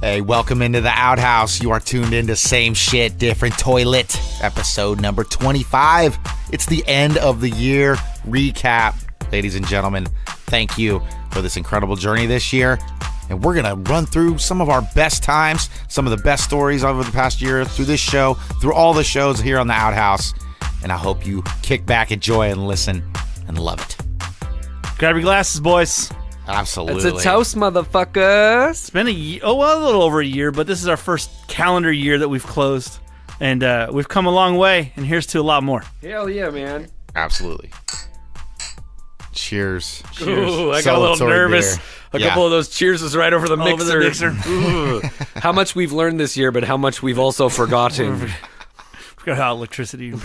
Hey, welcome into the outhouse. You are tuned into Same Shit, Different Toilet, episode number 25. It's the end of the year recap. Ladies and gentlemen, thank you for this incredible journey this year. And we're going to run through some of our best times, some of the best stories over the past year through this show, through all the shows here on the outhouse. And I hope you kick back, enjoy, and listen and love it. Grab your glasses, boys. Absolutely. It's a toast, motherfuckers. It's been a little over a year, but this is our first calendar year that we've closed. And we've come a long way, and here's to a lot more. Hell yeah, man. Absolutely. Cheers. Ooh, I got a little nervous. Beer. A couple of those cheers was right over the mixer. Ooh. How much we've learned this year, but how much we've also forgotten. Forgot how electricity and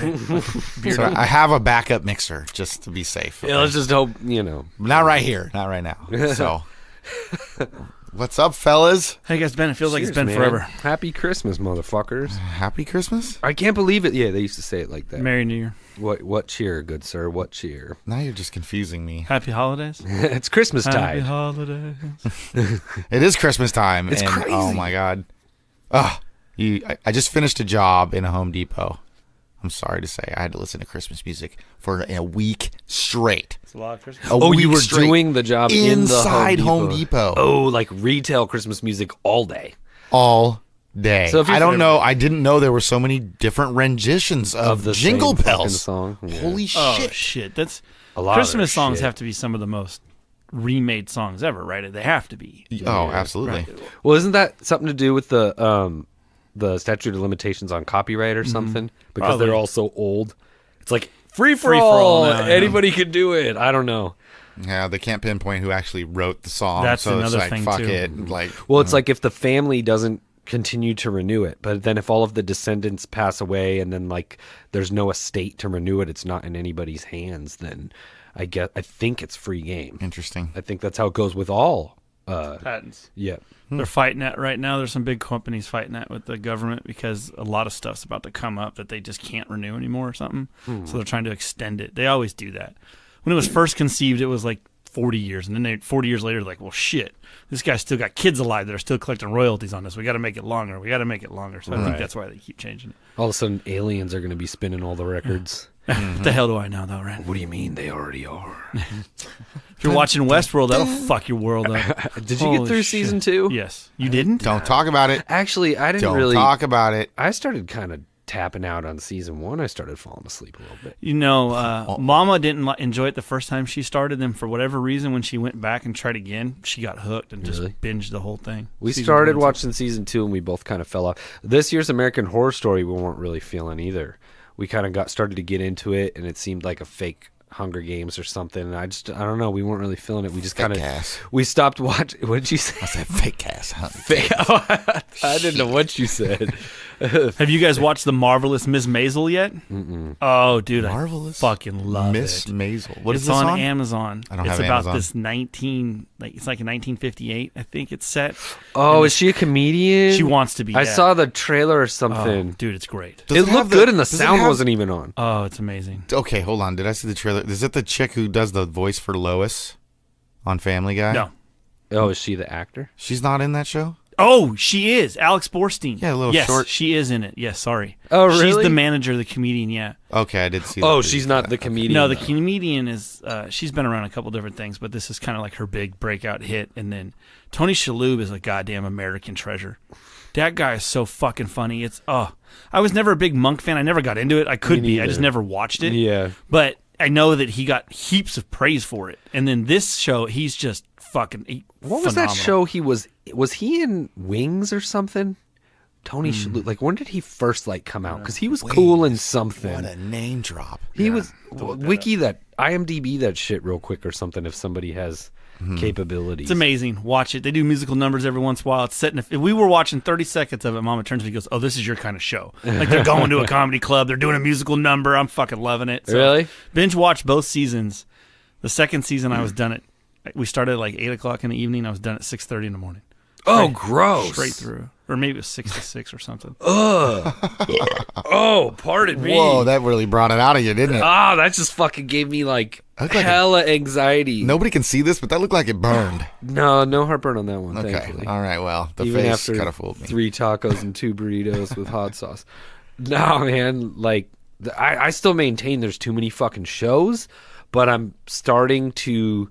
beer. So I have a backup mixer just to be safe. Okay? Yeah, let's just hope, Not right here. Not right now. So, what's up, fellas? How you guys been? It feels like it's been man. forever. Happy Christmas, motherfuckers. Happy Christmas? I can't believe it. Yeah, they used to say it like that. Merry New Year. What cheer, good sir? What cheer? Now you're just confusing me. Happy holidays. It's Christmas Happy time. holidays. It is Christmas time. It's crazy. Oh, my God. I just finished a job in a Home Depot. I'm sorry to say. I had to listen to Christmas music for a week straight. It's a lot of Christmas. You were doing the job inside in the Home Depot. Oh, like retail Christmas music all day. All day. So if I don't know. I didn't know there were so many different renditions of the Jingle same fucking Bells. song. Yeah. Holy Oh, shit. shit. That's A lot Christmas of songs shit. have to be some of the most remade songs ever, right? They have to be. Oh, absolutely. Right. Well, isn't that something to do with the statute of limitations on copyright or something? Because Probably. they're all so old. It's like free for Free-for-all all. now, yeah. Anybody can do it. I don't know. Yeah, they can't pinpoint who actually wrote the song. That's so another it's like, thing, fuck too. it. Like, Well, it's like if the family doesn't continue to renew it, but then if all of the descendants pass away and then like there's no estate to renew it, it's not in anybody's hands, then I think it's free game. Interesting. I think that's how it goes with all. Patents. Yeah. They're fighting that right now. There's some big companies fighting that with the government because a lot of stuff's about to come up that they just can't renew anymore or something. So they're trying to extend it. They always do that. When it was first conceived, it was like 40 years. And then 40 years later, like, well, shit, this guy's still got kids alive that are still collecting royalties on this. We got to make it longer. So I think that's why they keep changing it. All of a sudden, aliens are going to be spinning all the records. What the hell do I know, though, right? What do you mean they already are? If you're watching Westworld, that'll fuck your world up. Did you get through season 2? Yes. You didn't? Don't talk about it. Actually, I didn't Don't really. talk about it. I started kind of tapping out on season 1. I started falling asleep a little bit. You know, Mama didn't enjoy it the first time she started. Then for whatever reason, when she went back and tried again, she got hooked and just Really? binged the whole thing. We Season started 1. watching season 2 and we both kind of fell off. This year's American Horror Story we weren't really feeling either. We kind of started to get into it and it seemed like a fake Hunger Games or something. And I don't know. We weren't really feeling it. We just kind of, ass. we stopped watching. What did you say? I said fake ass. Huh? Fake. I didn't know what you said. Have you guys watched The Marvelous Miss Maisel yet? Mm-mm. Oh, dude, Marvelous I fucking love Miss it. Maisel. What is It's this on on? Amazon. I don't it's have about Amazon. this it's like in 1958, I think it's set. Oh, is she a comedian? She wants to be. I yeah. saw the trailer or Oh, something. dude, it's great. Does It have looked good and the does it sound have- wasn't even on. Oh, it's amazing. Okay, hold on. Did I see the trailer? Is it the chick who does the voice for Lois on Family Guy? No. Oh, is she the actor? She's not in that show? Oh, she is. Alex Borstein. Yeah, a little yes, short. she is in it. Yes, sorry. Oh, She's really? the manager, the comedian, yeah. Okay, I did see Oh, that. she's not the comedian. No, the comedian is, she's been around a couple different things, but this is kind of like her big breakout hit. And then Tony Shalhoub is a goddamn American treasure. That guy is so fucking funny. I was never a big Monk fan. I never got into it. I could Me be. I neither. just never watched it. Yeah. But I know that he got heaps of praise for it. And then this show, he's just fucking What was that show he was he in Wings or something? Tony Shalhoub. Like, when did he first come out? Because he was cool in something. What a name drop. He was IMDb that shit real quick or something if somebody has capabilities. It's amazing. Watch it. They do musical numbers every once in a while. It's set in if we were watching 30 seconds of it, Mama turns to me and goes, oh, this is your kind of show. Like they're going to a comedy club. They're doing a musical number. I'm fucking loving it. So, Really? Binge watched both seasons. The second season I was done at, we started at like 8 o'clock in the evening. I was done at 6:30 in the morning. Oh, gross. Straight through. Or maybe it was 6 to 6 or something. Ugh. Oh, pardon me. Whoa, that really brought it out of you, didn't it? Ah, that just fucking gave me like hella anxiety. Nobody can see this, but that looked like it burned. No heartburn on that one. Okay, Thankfully. all right. Well, the Even face after kind of fooled me. 3 tacos and 2 burritos with hot sauce. No, man. Like, I still maintain there's too many fucking shows, but I'm starting to.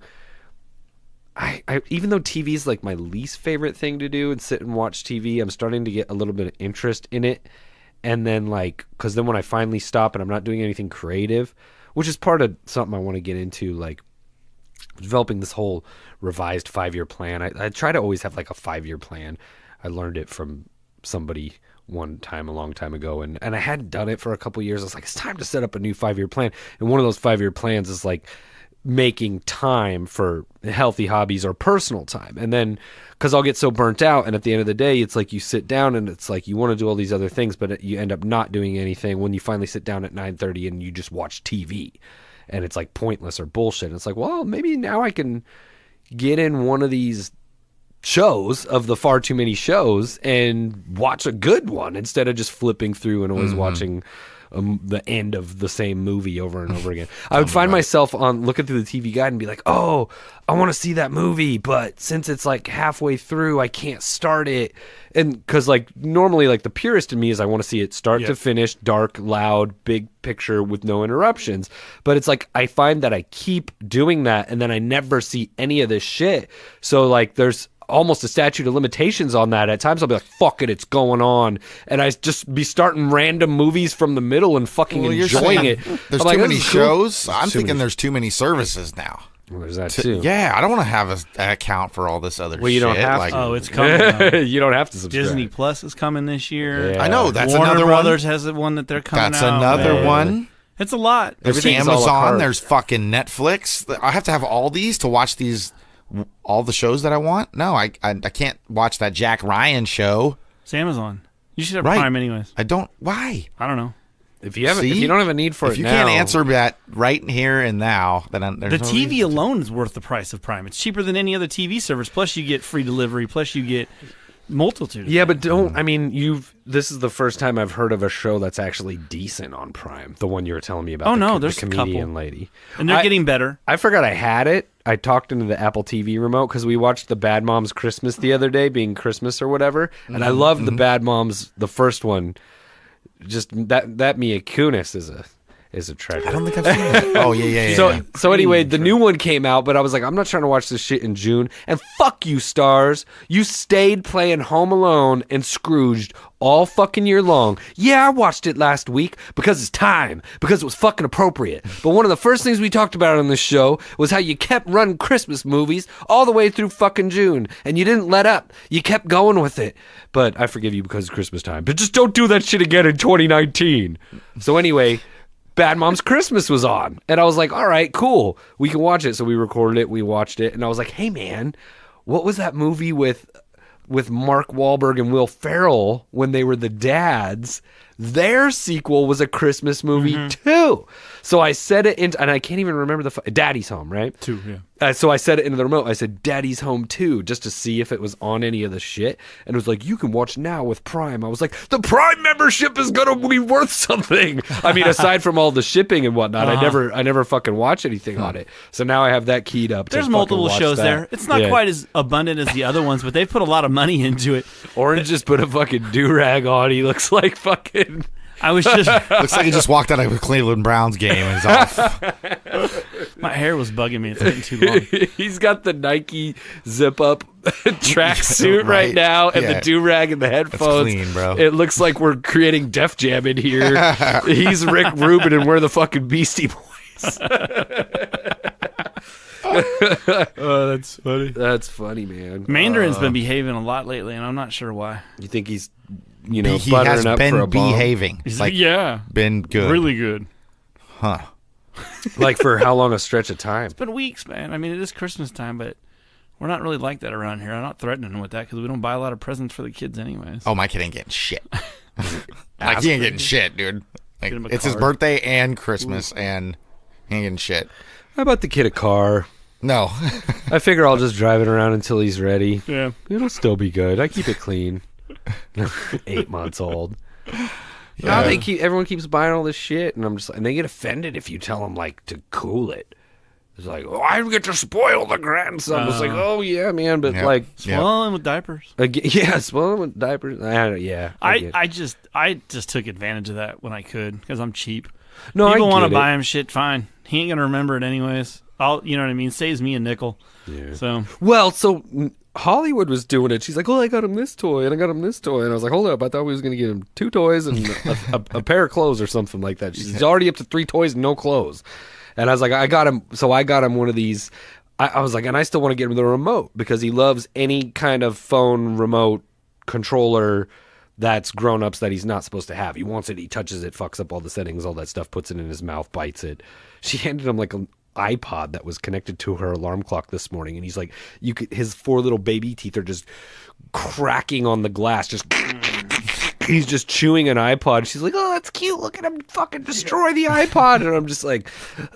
I even though TV is like my least favorite thing to do and sit and watch TV, I'm starting to get a little bit of interest in it. And then because then when I finally stop and I'm not doing anything creative, which is part of something I want to get into, like developing this whole revised 5-year plan. I try to always have like a 5-year plan. I learned it from somebody one time a long time ago, and I hadn't done it for a couple years. I was like, it's time to set up a new 5-year plan. And one of those 5-year plans is like making time for healthy hobbies or personal time. And then because I'll get so burnt out, and at the end of the day, it's like you sit down and it's like you want to do all these other things, but you end up not doing anything when you finally sit down at 9:30 and you just watch TV, and it's like pointless or bullshit. And it's like, well, maybe now I can get in one of these shows of the far too many shows and watch a good one instead of just flipping through and always watching the end of the same movie over and over again. I would find myself on looking through the TV guide and be like, oh, I want to see that movie, but since it's like halfway through, I can't start it. And because like normally like the purist in me is I want to see it start to finish, dark, loud, big picture with no interruptions. But it's like I find that I keep doing that and then I never see any of this shit. So like there's almost a statute of limitations on that. At times I'll be like, fuck it, it's going on. And I just be starting random movies from the middle and fucking enjoying it. There's too many shows. I'm thinking there's too many services now. Well, there's that too. Yeah, I don't want to have an account for all this other shit. Well, you don't have like, to. Oh, it's coming. You don't have to subscribe. Disney Plus is coming this year. Yeah. I know, that's Warner another Brothers one. has one that they're coming That's out. another one. It's a lot. There's Everything's a la Amazon. carte. There's fucking Netflix. I have to have all these to watch all the shows that I want. No, I can't watch that Jack Ryan show. It's Amazon. You should have Right. Prime anyways. I don't. Why? I don't know. If you don't have a need for if it you now, can't answer that right here and now, then The there's no TV reason. alone is worth the price of Prime. It's cheaper than any other TV service. Plus, you get free delivery. Plus, you get multitude. Yeah, but don't. I mean, this is the first time I've heard of a show that's actually decent on Prime. The one you were telling me about. Oh, the, no, the there's a comedian couple. lady, And they're getting better. I forgot I had it. I talked into the Apple TV remote because we watched the Bad Moms Christmas the other day, being Christmas or whatever, and I loved the Bad Moms, the first one. Just that Mia Kunis is a treasure. I don't think I've seen it. Oh yeah. So anyway, the new one came out, but I was like, I'm not trying to watch this shit in June. And fuck you, Stars. You stayed playing Home Alone and Scrooged all fucking year long. Yeah, I watched it last week because it's time, because it was fucking appropriate. But one of the first things we talked about on this show was how you kept running Christmas movies all the way through fucking June, and you didn't let up. You kept going with it. But I forgive you because it's Christmas time. But just don't do that shit again in 2019. So anyway, Bad Moms Christmas was on, and I was like, all right, cool, we can watch it. So we recorded it, we watched it, and I was like, hey man, what was that movie with Mark Wahlberg and Will Ferrell when they were the dads? Their sequel was a Christmas movie too. So I said it into, and I can't even remember Daddy's Home, right? 2, yeah. So I said it into the remote. I said Daddy's Home 2, just to see if it was on any of the shit. And it was like, you can watch now with Prime. I was like, the Prime membership is gonna be worth something. I mean, aside from all the shipping and whatnot, I never fucking watch anything on it. So now I have that keyed up. There's to multiple watch shows that. there. It's not quite as abundant as the other ones, but they've put a lot of money into it. Orange just put a fucking do-rag on. He looks like fucking... I was just Looks like he just walked out of a Cleveland Browns game and is off. my hair was bugging me. It's getting too long. He's got the Nike zip-up tracksuit right now and the do-rag and the headphones. That's clean, bro. It looks like we're creating Def Jam in here. He's Rick Rubin and we're the fucking Beastie Boys. Oh, that's funny. That's funny, man. Mandarin's been behaving a lot lately, and I'm not sure why. You think he's, He buttering has up for a been bomb? behaving. He's Like, yeah, been good. really good. Huh. Like for how long a stretch of time? It's been weeks, man. I mean, it is Christmas time, but we're not really like that around here. I'm not threatening him with that because we don't buy a lot of presents for the kids anyways. Oh, my kid ain't getting shit. Like, he ain't getting shit, dude. Like, Get him a it's his card. birthday and Christmas, and he ain't getting shit. How about the kid a car? No. I figure I'll just drive it around until he's ready. Yeah. It'll still be good. I keep it clean. 8 months old. Yeah. Everyone keeps buying all this shit, and I'm just, and they get offended if you tell them like to cool it. It's like, oh, I get to spoil the grandson. It's like, oh yeah, man, but like, spoiling with diapers. Spoiling with diapers. I just took advantage of that when I could because I'm cheap. No, people want to it. buy him shit. Fine, he ain't gonna remember it anyways. You know what I mean? Saves me a nickel. Yeah. So Hollywood was doing it. She's like, oh, I got him this toy and I got him this toy, and I was like, hold up, I thought we was gonna get him 2 toys and a pair of clothes or something like that. She's already up to 3 toys and no clothes. And I was like, I got him one of these. I was like, and I still want to get him the remote because he loves any kind of phone remote controller that's grown-ups that he's not supposed to have. He wants it, he touches it, fucks up all the settings, all that stuff, puts it in his mouth, bites it. She handed him like an iPod that was connected to her alarm clock this morning, and he's like, his 4 little baby teeth are just cracking on the glass, he's just chewing an iPod. She's like, oh, that's cute. Look at him fucking destroy the iPod. And I'm just like,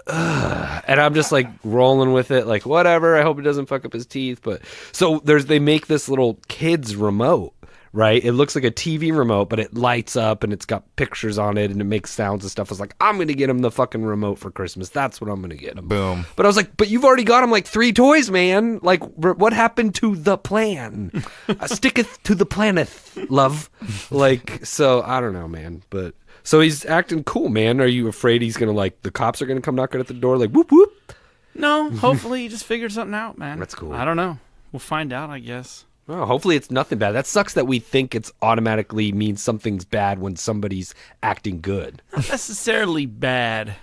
ugh. And I'm just like rolling with it. Like, whatever. I hope it doesn't fuck up his teeth. But so they make this little kid's remote, right? It looks like a TV remote, but it lights up and it's got pictures on it and it makes sounds and stuff. I was like, I'm going to get him the fucking remote for Christmas. That's what I'm going to get him. Boom. But I was like, but you've already got him like 3 toys, man. Like, what happened to the plan? Sticketh to the planeth, love. Like, so I don't know, man. But so he's acting cool, man. Are you afraid he's going to like, the cops are going to come knocking at the door like, whoop, whoop? No, hopefully he just figured something out, man. That's cool. I don't know. We'll find out, I guess. Well, hopefully it's nothing bad. That sucks that we think it's automatically means something's bad when somebody's acting good. Not necessarily bad.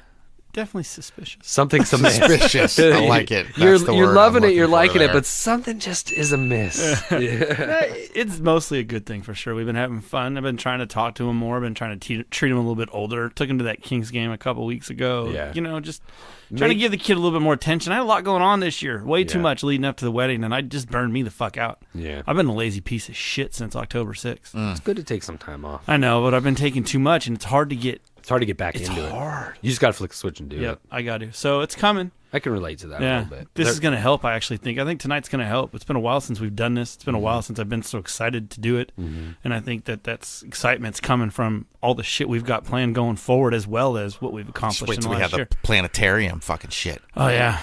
Definitely suspicious. Something's amiss. Suspicious. I like it. You're loving it. You're liking it, but something just is amiss. It's mostly a good thing for sure. We've been having fun. I've been trying to talk to him more. I've been trying to treat him a little bit older. Took him to that Kings game a couple weeks ago. Yeah. Just trying to give the kid a little bit more attention. I had a lot going on this year. Way too much leading up to the wedding, and I just burned me the fuck out. Yeah. I've been a lazy piece of shit since October 6th. It's good to take some time off. I know, but I've been taking too much, and it's hard to get back into it. It's hard. You just got to flick the switch and do it. Yep, I got to. So it's coming. I can relate to that a little bit. This is going to help, I actually think. I think tonight's going to help. It's been a while since we've done this. It's been a while since I've been so excited to do it. And I think that's excitement's coming from all the shit we've got planned going forward as well as what we've accomplished Wait in till the we have last year. the planetarium fucking shit. Oh, yeah.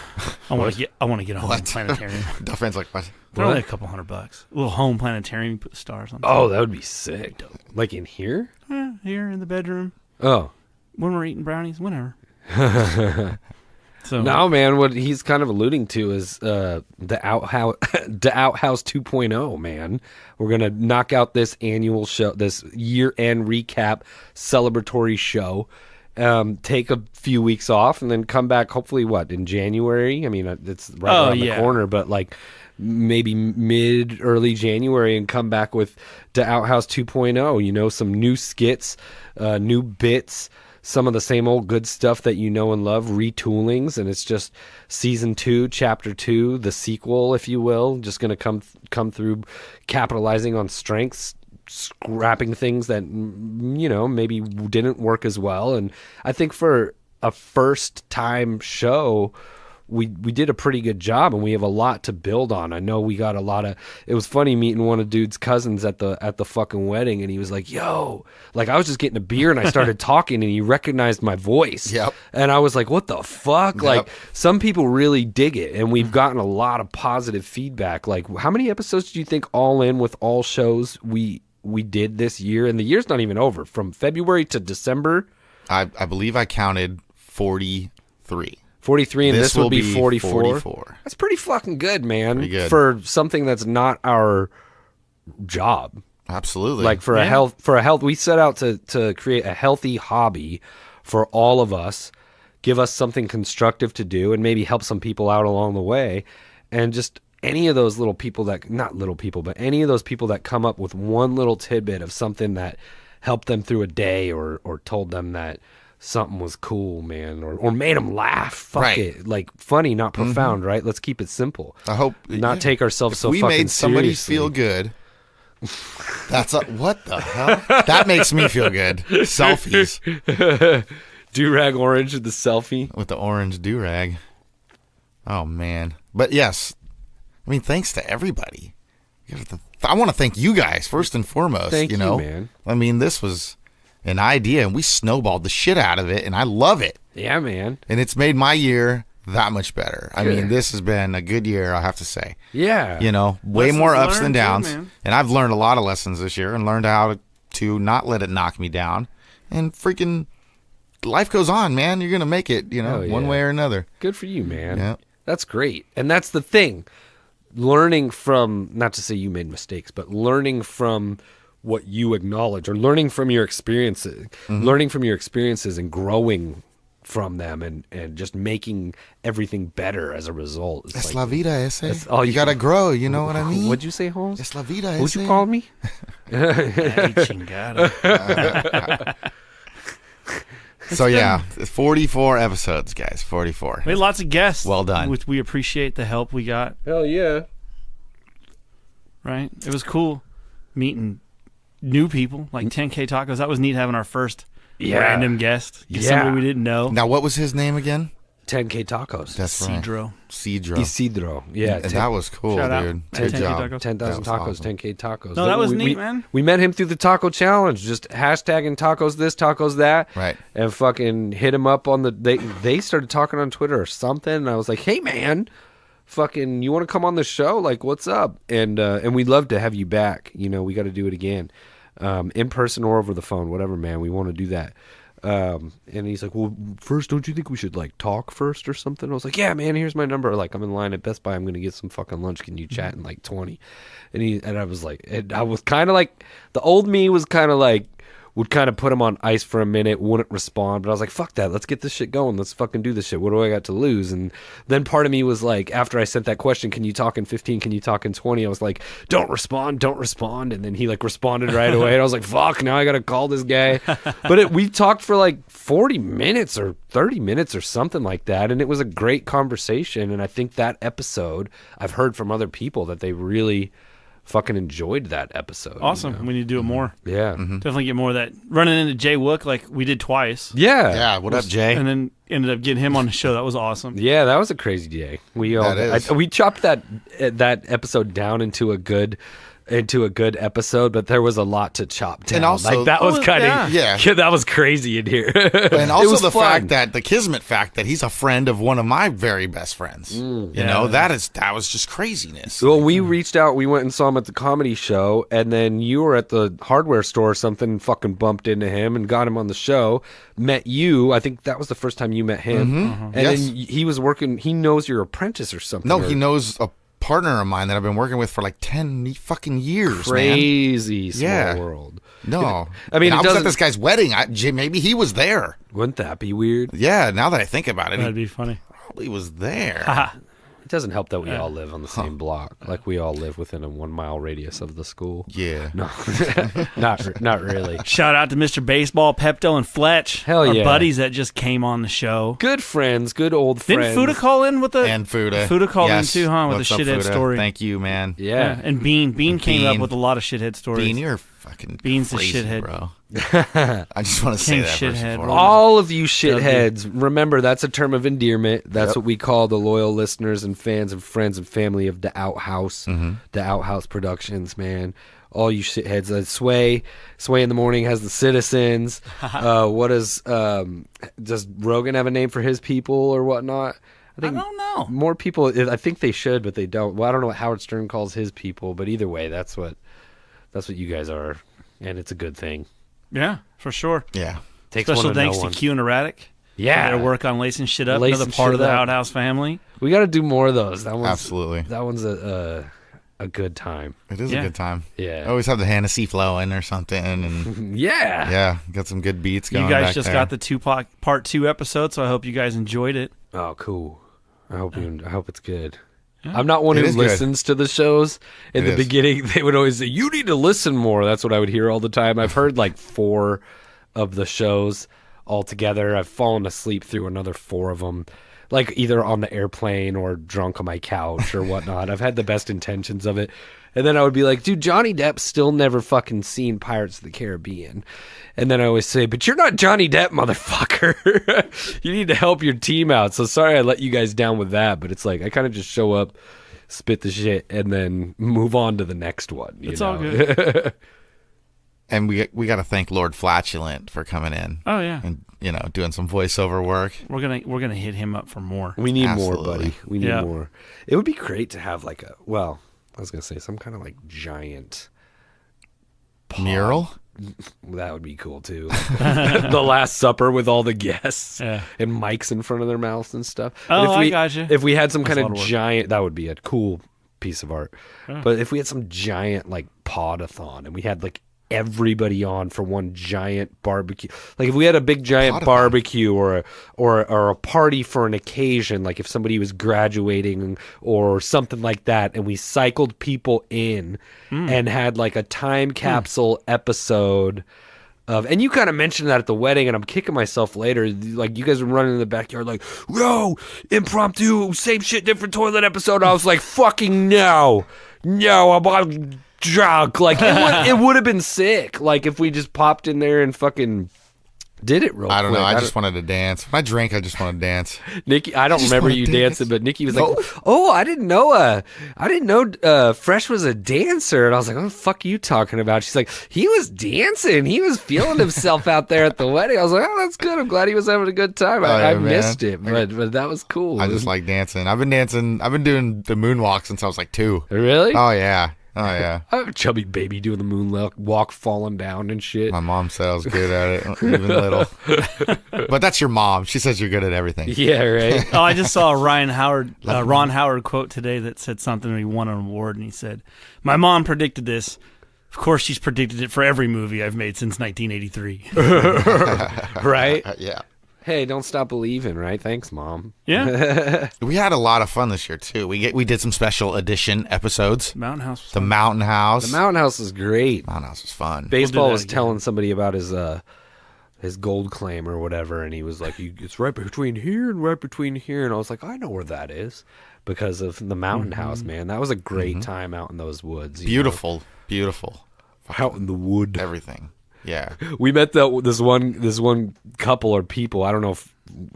I want to get a home planetarium. Duffman's like, what? They're only a couple $100. A little home planetarium, you put stars on. Oh, that would be sick. Like in here? Yeah, here in the bedroom. Oh. When we're eating brownies, whenever. So no, man, what he's kind of alluding to is the outhouse 2.0, man. We're going to knock out this annual show, this year-end recap celebratory show, take a few weeks off, and then come back, hopefully, in January? I mean, it's right around the corner, but like maybe early January, and come back with the Outhouse 2.0, some new skits, new bits, some of the same old good stuff that you know and love, retoolings, and it's just season 2, chapter 2, the sequel, if you will, just going to come through, capitalizing on strengths, scrapping things that maybe didn't work as well. And I think for a first time show, we did a pretty good job, and we have a lot to build on. I know we got a lot of. It was funny meeting one of dude's cousins at the fucking wedding, and he was like, "Yo," like I was just getting a beer and I started talking, and he recognized my voice. Yep. And I was like, "What the fuck?" Yep. Like some people really dig it, and we've gotten a lot of positive feedback. Like, how many episodes do you think all in with all shows we did this year? And the year's not even over. From February to December, I believe I counted 43. 43, and this will be 44. 44. That's pretty fucking good, man. Pretty good. For something that's not our job. Absolutely. Like for a health, we set out to create a healthy hobby for all of us, give us something constructive to do, and maybe help some people out along the way. And just any of those little people not little people, but any of those people that come up with one little tidbit of something that helped them through a day or told them that something was cool, man, or made them laugh. Fuck it. Like funny, not profound, right? Let's keep it simple. I hope not take ourselves so we fucking made somebody seriously. feel good. What the hell? That makes me feel good. Selfies. Do-rag orange with the selfie. With the orange do-rag. Oh, man. But yes, I mean, thanks to everybody. I want to thank you guys first and foremost. Thank you, know? man. I mean, this was an idea, and we snowballed the shit out of it, and I love it. Yeah, man. And it's made my year that much better. I Good. mean, this has been a good year, I have to say. Yeah. You know, way Lessons more ups than learned, too, downs. man. And I've learned a lot of lessons this year and learned how to not let it knock me down. And freaking life goes on, man. You're going to make it, you know, Oh, yeah. one way or another. Good for you, man. Yeah. That's great. And that's the thing. Learning from, not to say you made mistakes, but learning from what you acknowledge, or learning from your experiences, and growing from them, and just making everything better as a result. It's Es like, la vida, ese. That's all you you got to can- grow, you know what I mean? What'd you say, Holmes? Es la vida, ese. What'd you call me? Ay, chingada. So, yeah, 44 episodes, guys. 44. We had lots of guests. Well done. Which we appreciate the help we got. Hell yeah. Right? It was cool meeting new people like 10K Tacos. That was neat having our first random guest. Yeah. Somebody we didn't know. Now, what was his name again? 10K Tacos. That's right. Cedro. Cedro. Isidro. Yeah. And that was cool, Shout out. dude. 10K Good job. Tacos. 10,000 That was tacos, awesome. 10K tacos. No, that was we, neat, we, man. We met him through the taco challenge, just hashtagging tacos this, tacos that. Right. And fucking hit him up on they started talking on Twitter or something, and I was like, hey man, fucking you want to come on the show? Like, what's up? And we'd love to have you back. You know, we got to do it again. In person or over the phone, whatever, man. We want to do that. And he's like, well, first, don't you think we should like talk first or something? I was like, yeah, man, here's my number. Like, I'm in line at Best Buy. I'm going to get some fucking lunch. Can you chat in like 20? And I was like, and I was kind of like, the old me was kind of like, would kind of put him on ice for a minute, wouldn't respond. But I was like, fuck that. Let's get this shit going. Let's fucking do this shit. What do I got to lose? And then part of me was like, after I sent that question, can you talk in 15? Can you talk in 20? I was like, don't respond. And then he like responded right away. And I was like, fuck, now I got to call this guy. But we talked for like 40 minutes or 30 minutes or something like that. And it was a great conversation. And I think that episode, I've heard from other people that they really fucking enjoyed that episode. Awesome. You know? We need to do it more. Yeah. Definitely get more of that. Running into Jay Wook like we did twice. Yeah. Yeah, what up, Jay? And then ended up getting him on the show. That was awesome. Yeah, that was a crazy day. We all That is. we chopped that episode down into a good episode, but there was a lot to chop down. And also- like that was Oh, kind of yeah. that was crazy in here. And It also was the fun. fact that the Kismet fact that he's a friend of one of my very best friends. You know, that was just craziness. Well, we reached out. We went and saw him at the comedy show, and then you were at the hardware store or something, and fucking bumped into him and got him on the show. Met you. I think that was the first time you met him. And Yes. then he was working. He knows your apprentice or something. No, or he knows a partner of mine that I've been working with for like 10 fucking years, man. Crazy small Yeah. world. No. I mean, And it I was doesn't- at this guy's wedding. Maybe he was there. Wouldn't that be weird? Yeah, now that I think about it, That'd he be funny. probably was there. It doesn't help that we all live on the same block. Like we all live within a 1 mile radius of the school. Yeah. No, not really. Shout out to Mr. Baseball, Pepto, and Fletch. Hell our yeah. buddies that just came on the show. Good friends, good old Didn't friends. Fuda call in with the And Fuda. Fuda called Yes. in too, huh? With What's the up, shithead Fuda? story. Thank you, man. Yeah. And Bean came up Bean. with a lot of shithead stories. Bean, you're fucking Bean's the crazy, shithead. bro. I just want to say King that first shithead, and bro. foremost. All of you shitheads, remember that's a term of endearment. That's Yep. what we call the loyal listeners and fans and friends and family of the Outhouse, the Outhouse Productions, man. All you shitheads. Sway in the morning has the Citizens. What does Rogan have a name for his people or whatnot? I don't know. More people. I think they should, but they don't. Well, I don't know what Howard Stern calls his people, but either way, that's what you guys are, and it's a good thing. Yeah, for sure. Yeah. Takes Special one to know thanks to one. Q and Erratic. Yeah. Their work on lacing shit up. Lacing Another part shit of the up. Outhouse family. We got to do more of those. That one's Absolutely. That one's a good time. It is Yeah. a good time. Yeah. I always have the Hennessy flowing or something. And Yeah. yeah, got some good beats going You guys back just there. got the part 2 episode, so I hope you guys enjoyed it. Oh, cool. I hope it's good. I'm not one It who is good. listens to the shows. In It the is. beginning, they would always say, "You need to listen more." That's what I would hear all the time. I've heard like 4 of the shows. all together. I've fallen asleep through another 4 of them, like either on the airplane or drunk on my couch or whatnot. I've had the best intentions of it. And then I would be like, dude, Johnny Depp's still never fucking seen Pirates of the Caribbean. And then I always say, but you're not Johnny Depp, motherfucker. You need to help your team out. So sorry I let you guys down with that. But it's like, I kind of just show up, spit the shit, and then move on to the next one. It's all good. And we got to thank Lord Flatulent for coming in. Oh yeah, and doing some voiceover work. We're gonna hit him up for more. We need Absolutely. more, buddy. We need more. It would be great to have like I was gonna say some kind of like giant mural. That would be cool too. The Last Supper with all the guests and mics in front of their mouths and stuff. Oh, I gotcha. If we had some That's kind a of lot of work. giant, that would be a cool piece of art. Yeah. But if we had some giant like pod-a-thon and we had like everybody on for one giant barbecue, like if we had a big giant Pod-a-thon. barbecue or a party for an occasion, like if somebody was graduating or something like that, and we cycled people in and had like a time capsule episode of, and you kind of mentioned that at the wedding, and I'm kicking myself later, like you guys were running in the backyard like, yo, impromptu same shit different toilet episode. I was like, fucking no, I'm drunk. Like it would have been sick. Like if we just popped in there and fucking did it real quick. I don't know. I just wanted to dance. When I drink, I just want to dance. Nikki, I don't remember wanna you dance. dancing, but Nikki was like, "Oh, I didn't know Fresh was a dancer." And I was like, "What the fuck are you talking about?" She's like, "He was dancing. He was feeling himself out there at the wedding." I was like, "Oh, that's good. I'm glad he was having a good time." I missed it, but that was cool. I just like dancing. I've been dancing. I've been doing the moonwalk since I was like 2. Really? Oh yeah. I have a chubby baby doing the moonwalk, falling down and shit. My mom said I was good at it, even little. But that's your mom. She says you're good at everything. Yeah, right. Oh, I just saw a Ron Howard quote today that said something. He won an award, and he said, "My mom predicted this. Of course, she's predicted it for every movie I've made since 1983." Right? Yeah. Hey, don't stop believing, right? Thanks, Mom. Yeah. We had a lot of fun this year too. We did some special edition episodes. Mountain House. Was The fun. Mountain House. The Mountain House is great. Mountain House was fun. Baseball that was again. telling somebody about his gold claim or whatever, and he was like, "It's right between here and right between here," and I was like, "I know where that is," because of the Mountain House, man. That was a great time out in those woods. Beautiful. Out in the wood. Everything. Yeah. We met this one couple or people. I don't know if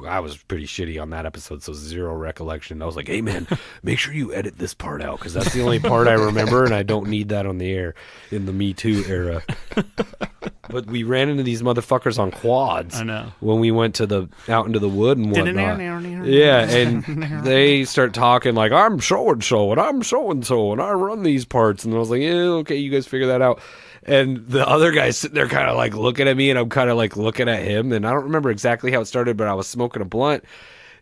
I was pretty shitty on that episode, so zero recollection. I was like, "Hey man, make sure you edit this part out because that's the only part I remember, and I don't need that on the air in the Me Too era." But we ran into these motherfuckers on quads. I know. When we went out into the wood and whatnot. Yeah, and they start talking like, "I'm so and so, and I'm so and so, and I run these parts," and I was like, "Yeah, okay, you guys figure that out." And the other guy's sitting there kind of like looking at me, and I'm kind of like looking at him. And I don't remember exactly how it started, but I was smoking a blunt,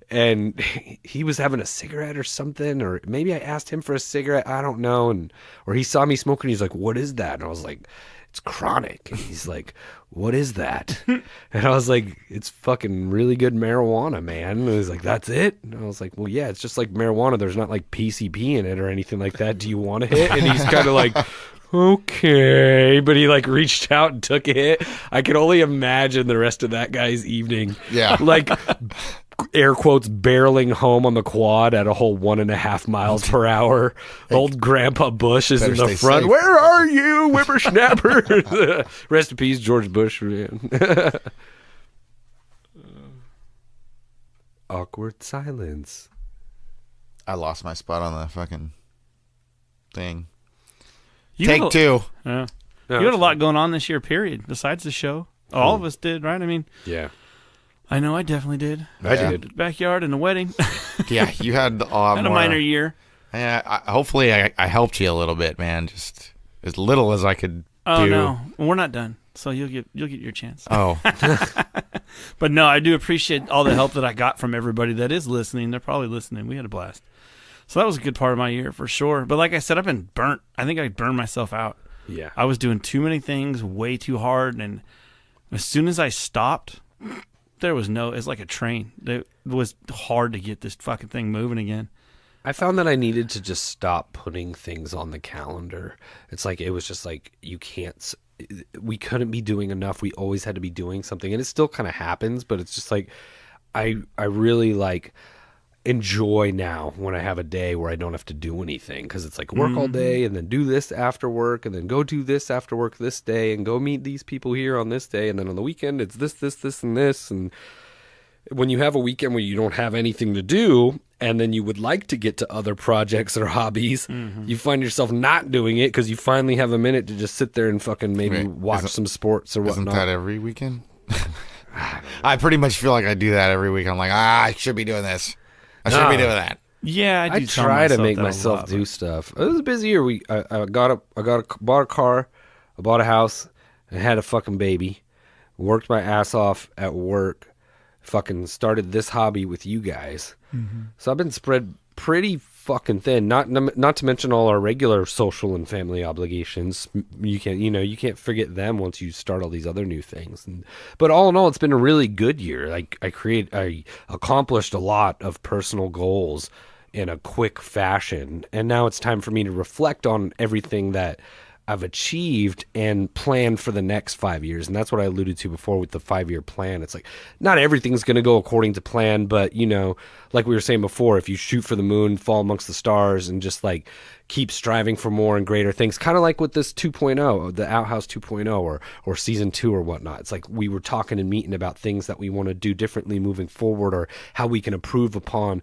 and he was having a cigarette or something, or maybe I asked him for a cigarette. I don't know. Or he saw me smoking. He's like, "What is that?" And I was like, "It's chronic." And he's like, "What is that?" And I was like, "It's fucking really good marijuana, man." And he was like, "That's it?" And I was like, "Well, yeah, it's just like marijuana. There's not like PCP in it or anything like that. Do you want a hit?" And he's kind of like, "Okay," but he like reached out and took a hit. I could only imagine the rest of that guy's evening. Yeah. Like air quotes barreling home on the quad at a whole 1.5 miles per hour. Old Grandpa Bush is in Better the stay front. safe. "Where are you, whippersnapper?" Rest in peace, George Bush, man. Awkward silence. I lost my spot on the fucking thing. You Take had a- 2. Yeah. No, You had a it's lot going on this year, period, besides the show. All of us did, right? I mean, Yeah, I know I definitely did. I Yeah. did. Backyard and a wedding. Yeah, you had a lot Had a more. minor year. Yeah, hopefully I helped you a little bit, man. Just as little as I could Oh do. no, we're not done. So you'll get your chance. Oh, But no, I do appreciate all the help that I got from everybody that is listening. They're probably listening. We had a blast. So that was a good part of my year for sure. But like I said, I've been burnt. I think I burned myself out. Yeah. I was doing too many things way too hard, and as soon as I stopped, it's like a train. It was hard to get this fucking thing moving again. I found that I needed to just stop putting things on the calendar. It's like, it was just like, you can't, we couldn't be doing enough. We always had to be doing something, and it still kind of happens, but it's just like I really like enjoy now when I have a day where I don't have to do anything, because it's like work all day and then do this after work and then go do this after work this day and go meet these people here on this day, and then on the weekend it's this and this. And when you have a weekend where you don't have anything to do and then you would like to get to other projects or hobbies, you find yourself not doing it because you finally have a minute to just sit there and fucking maybe watch some sports or whatnot. Isn't that every weekend? I pretty much feel like I do that every week. I'm like, I should be doing this. I should be doing that. Yeah, I try to make myself do stuff. It was a busy year. I bought a car, I bought a house, and had a fucking baby. Worked my ass off at work. Fucking started this hobby with you guys. So I've been spread pretty fucking thin. Not to mention all our regular social and family obligations. You can't forget them once you start all these other new things. But all in all, it's been a really good year. Like I accomplished a lot of personal goals in a quick fashion, and now it's time for me to reflect on everything that I've achieved and plan for the next 5 years. And that's what I alluded to before with the 5-year plan. It's like, not everything's going to go according to plan, but like we were saying before, if you shoot for the moon, fall amongst the stars, and just like keep striving for more and greater things, kind of like with this 2.0, the Outhouse 2.0 or season 2 or whatnot. It's like we were talking and meeting about things that we want to do differently moving forward, or how we can improve upon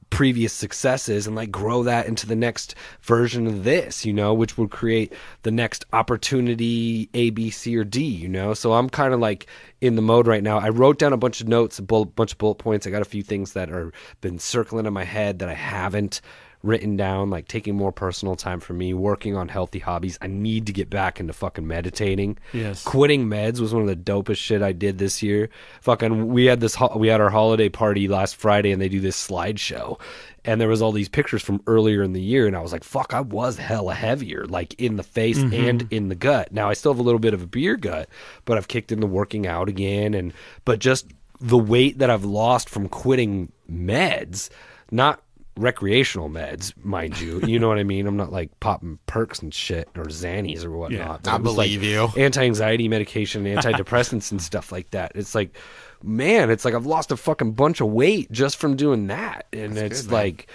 previous successes and like grow that into the next version of this, which will create the next opportunity A, B, C, or D, So I'm kind of like in the mode right now. I wrote down a bunch of notes, a bunch of bullet points. I got a few things that are been circling in my head that I haven't written down, like taking more personal time for me, working on healthy hobbies. I need to get back into fucking meditating. Yes. Quitting meds was one of the dopest shit I did this year. Fucking, we had our holiday party last Friday, and they do this slideshow, and there was all these pictures from earlier in the year, and I was like, fuck, I was hella heavier, like in the face and in the gut. Now I still have a little bit of a beer gut, but I've kicked into working out again, but just the weight that I've lost from quitting meds, not recreational meds, mind you. You know what I mean? I'm not like popping perks and shit or Xannies or whatnot. I believe you. Anti-anxiety medication, antidepressants and stuff like that. It's like, man, it's like I've lost a fucking bunch of weight just from doing that. And it's good, like,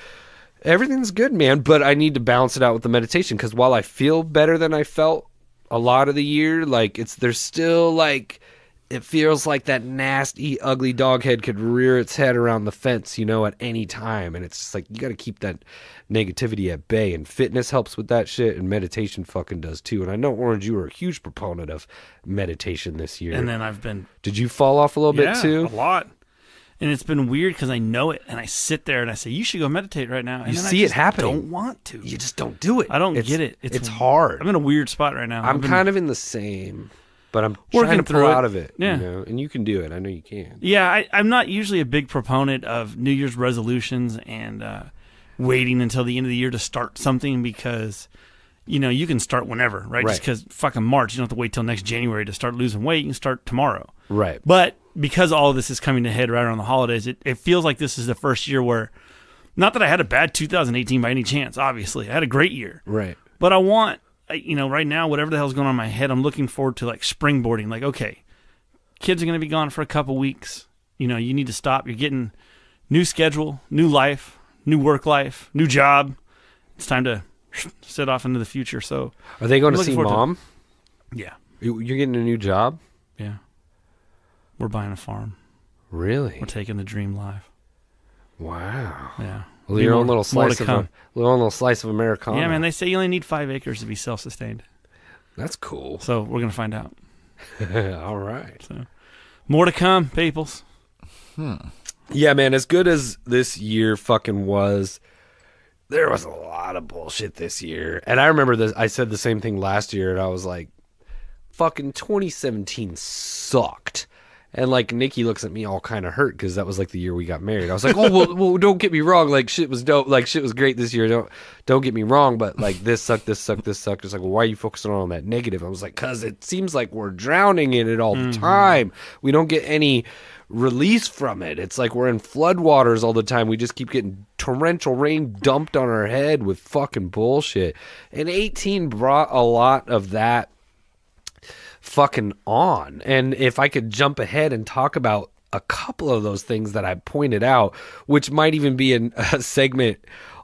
everything's good, man. But I need to balance it out with the meditation, because while I feel better than I felt a lot of the year, like there's still like, it feels like that nasty, ugly dog head could rear its head around the fence, at any time. And it's just like, you got to keep that negativity at bay. And fitness helps with that shit, and meditation fucking does too. And I know, Orange, you were a huge proponent of meditation this year. And then I've been... Did you fall off a little bit too? A lot. And it's been weird because I know it, and I sit there and I say, you should go meditate right now. And you see it happening. I don't want to. You just don't do it. I don't get it. It's hard. I'm in a weird spot right now. I'm kind of in the same... But I'm trying to pull out of it, and you can do it. I know you can. Yeah, I'm not usually a big proponent of New Year's resolutions and waiting until the end of the year to start something, because, you can start whenever, right? Just because fucking March, you don't have to wait till next January to start losing weight. You can start tomorrow. Right. But because all of this is coming to head right around the holidays, it feels like this is the first year where, not that I had a bad 2018 by any chance, obviously. I had a great year. Right. But I want... right now, whatever the hell's going on in my head, I'm looking forward to like springboarding. Like, okay, kids are going to be gone for a couple weeks. You need to stop. You're getting new schedule, new life, new work life, new job. It's time to set off into the future. So, are they going to see Mom? Yeah. You're getting a new job? Yeah. We're buying a farm. Really? We're taking the dream live. Wow. Yeah. Well, your own little slice of Americana. Yeah, man. They say you only need 5 acres to be self-sustained. That's cool. So we're gonna find out. All right. So more to come, peoples. Yeah, man. As good as this year fucking was, there was a lot of bullshit this year. And I remember this. I said the same thing last year, and I was like, "Fucking 2017 sucked." And like Nikki looks at me all kind of hurt because that was like the year we got married. I was like, "Oh well, don't get me wrong. Like shit was dope. Like shit was great this year. Don't get me wrong. But like this sucked. It's like, well, why are you focusing on that negative?" I was like, "Cause it seems like we're drowning in it all the time. We don't get any release from it. It's like we're in floodwaters all the time. We just keep getting torrential rain dumped on our head with fucking bullshit." And 18 brought a lot of that fucking on. And if I could jump ahead and talk about a couple of those things that I pointed out, which might even be a segment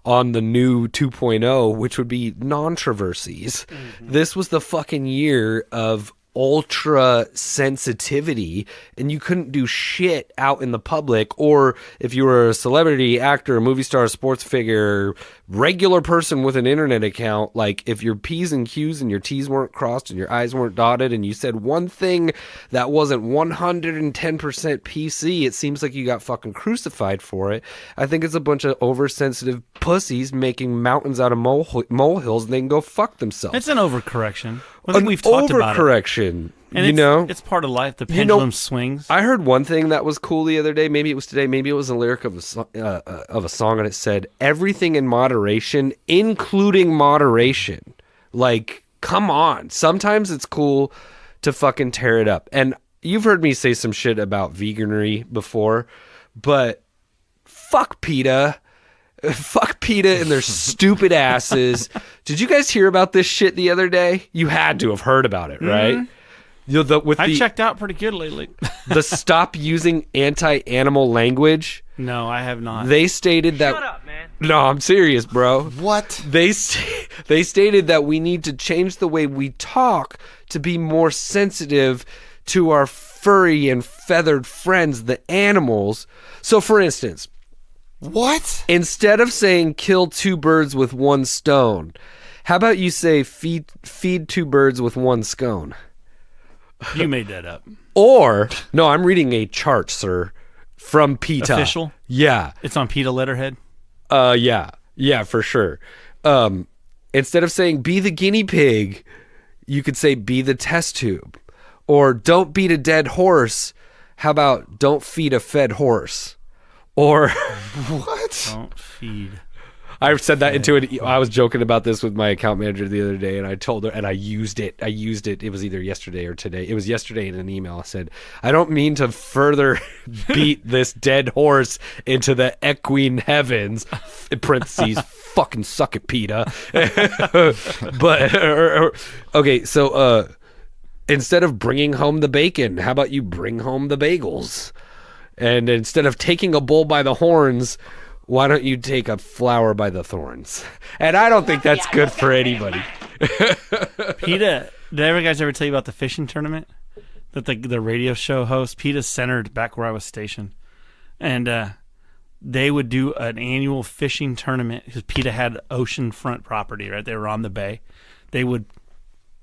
on the new 2.0, which would be non-traverseys. This was the fucking year of ultra sensitivity, and you couldn't do shit out in the public, or if you were a celebrity, actor, movie star, sports figure, regular person with an internet account, like if your P's and Q's and your T's weren't crossed and your I's weren't dotted and you said one thing that wasn't 110% PC, it seems like you got fucking crucified for it. I think it's a bunch of oversensitive pussies making mountains out of molehills, and they can go fuck themselves. It's an overcorrection. I think we've talked about it. Overcorrection. And it's part of life. The pendulum swings. I heard one thing that was cool the other day. Maybe it was today. Maybe it was a lyric of a song, and it said, "Everything in moderation, including moderation." Like, come on. Sometimes it's cool to fucking tear it up. And you've heard me say some shit about veganery before, but fuck PETA. Fuck PETA and their stupid asses. Did you guys hear about this shit the other day? You had to have heard about it, right? I checked out pretty good lately. The stop using anti-animal language. No, I have not. They stated that. Shut up, man. No, I'm serious, bro. What? They stated that we need to change the way we talk to be more sensitive to our furry and feathered friends, the animals. So, for instance, What? instead of saying kill two birds with one stone, how about you say feed two birds with one scone? You made that up. Or, no, I'm reading a chart, sir, from PETA. Official? Yeah. It's on PETA letterhead? Yeah, for sure. Instead of saying be the guinea pig, you could say be the test tube. Or don't beat a dead horse. How about don't feed a fed horse? Or What? Don't feed. I said that into it. I was joking about this with my account manager the other day, and I told her, and I used it. It was either yesterday or today. It was yesterday in an email. I said, I don't mean to further beat this dead horse into the equine heavens. In parentheses, fucking suck it, PETA. But okay, so instead of bringing home the bacon, how about you bring home the bagels? And instead of taking a bull by the horns, why don't you take a flower by the thorns? And I don't think that's good for anybody. PETA, did you guys ever tell you about the fishing tournament that the radio show host? PETA centered back where I was stationed, and they would do an annual fishing tournament because PETA had oceanfront property, right? They were on the bay. They would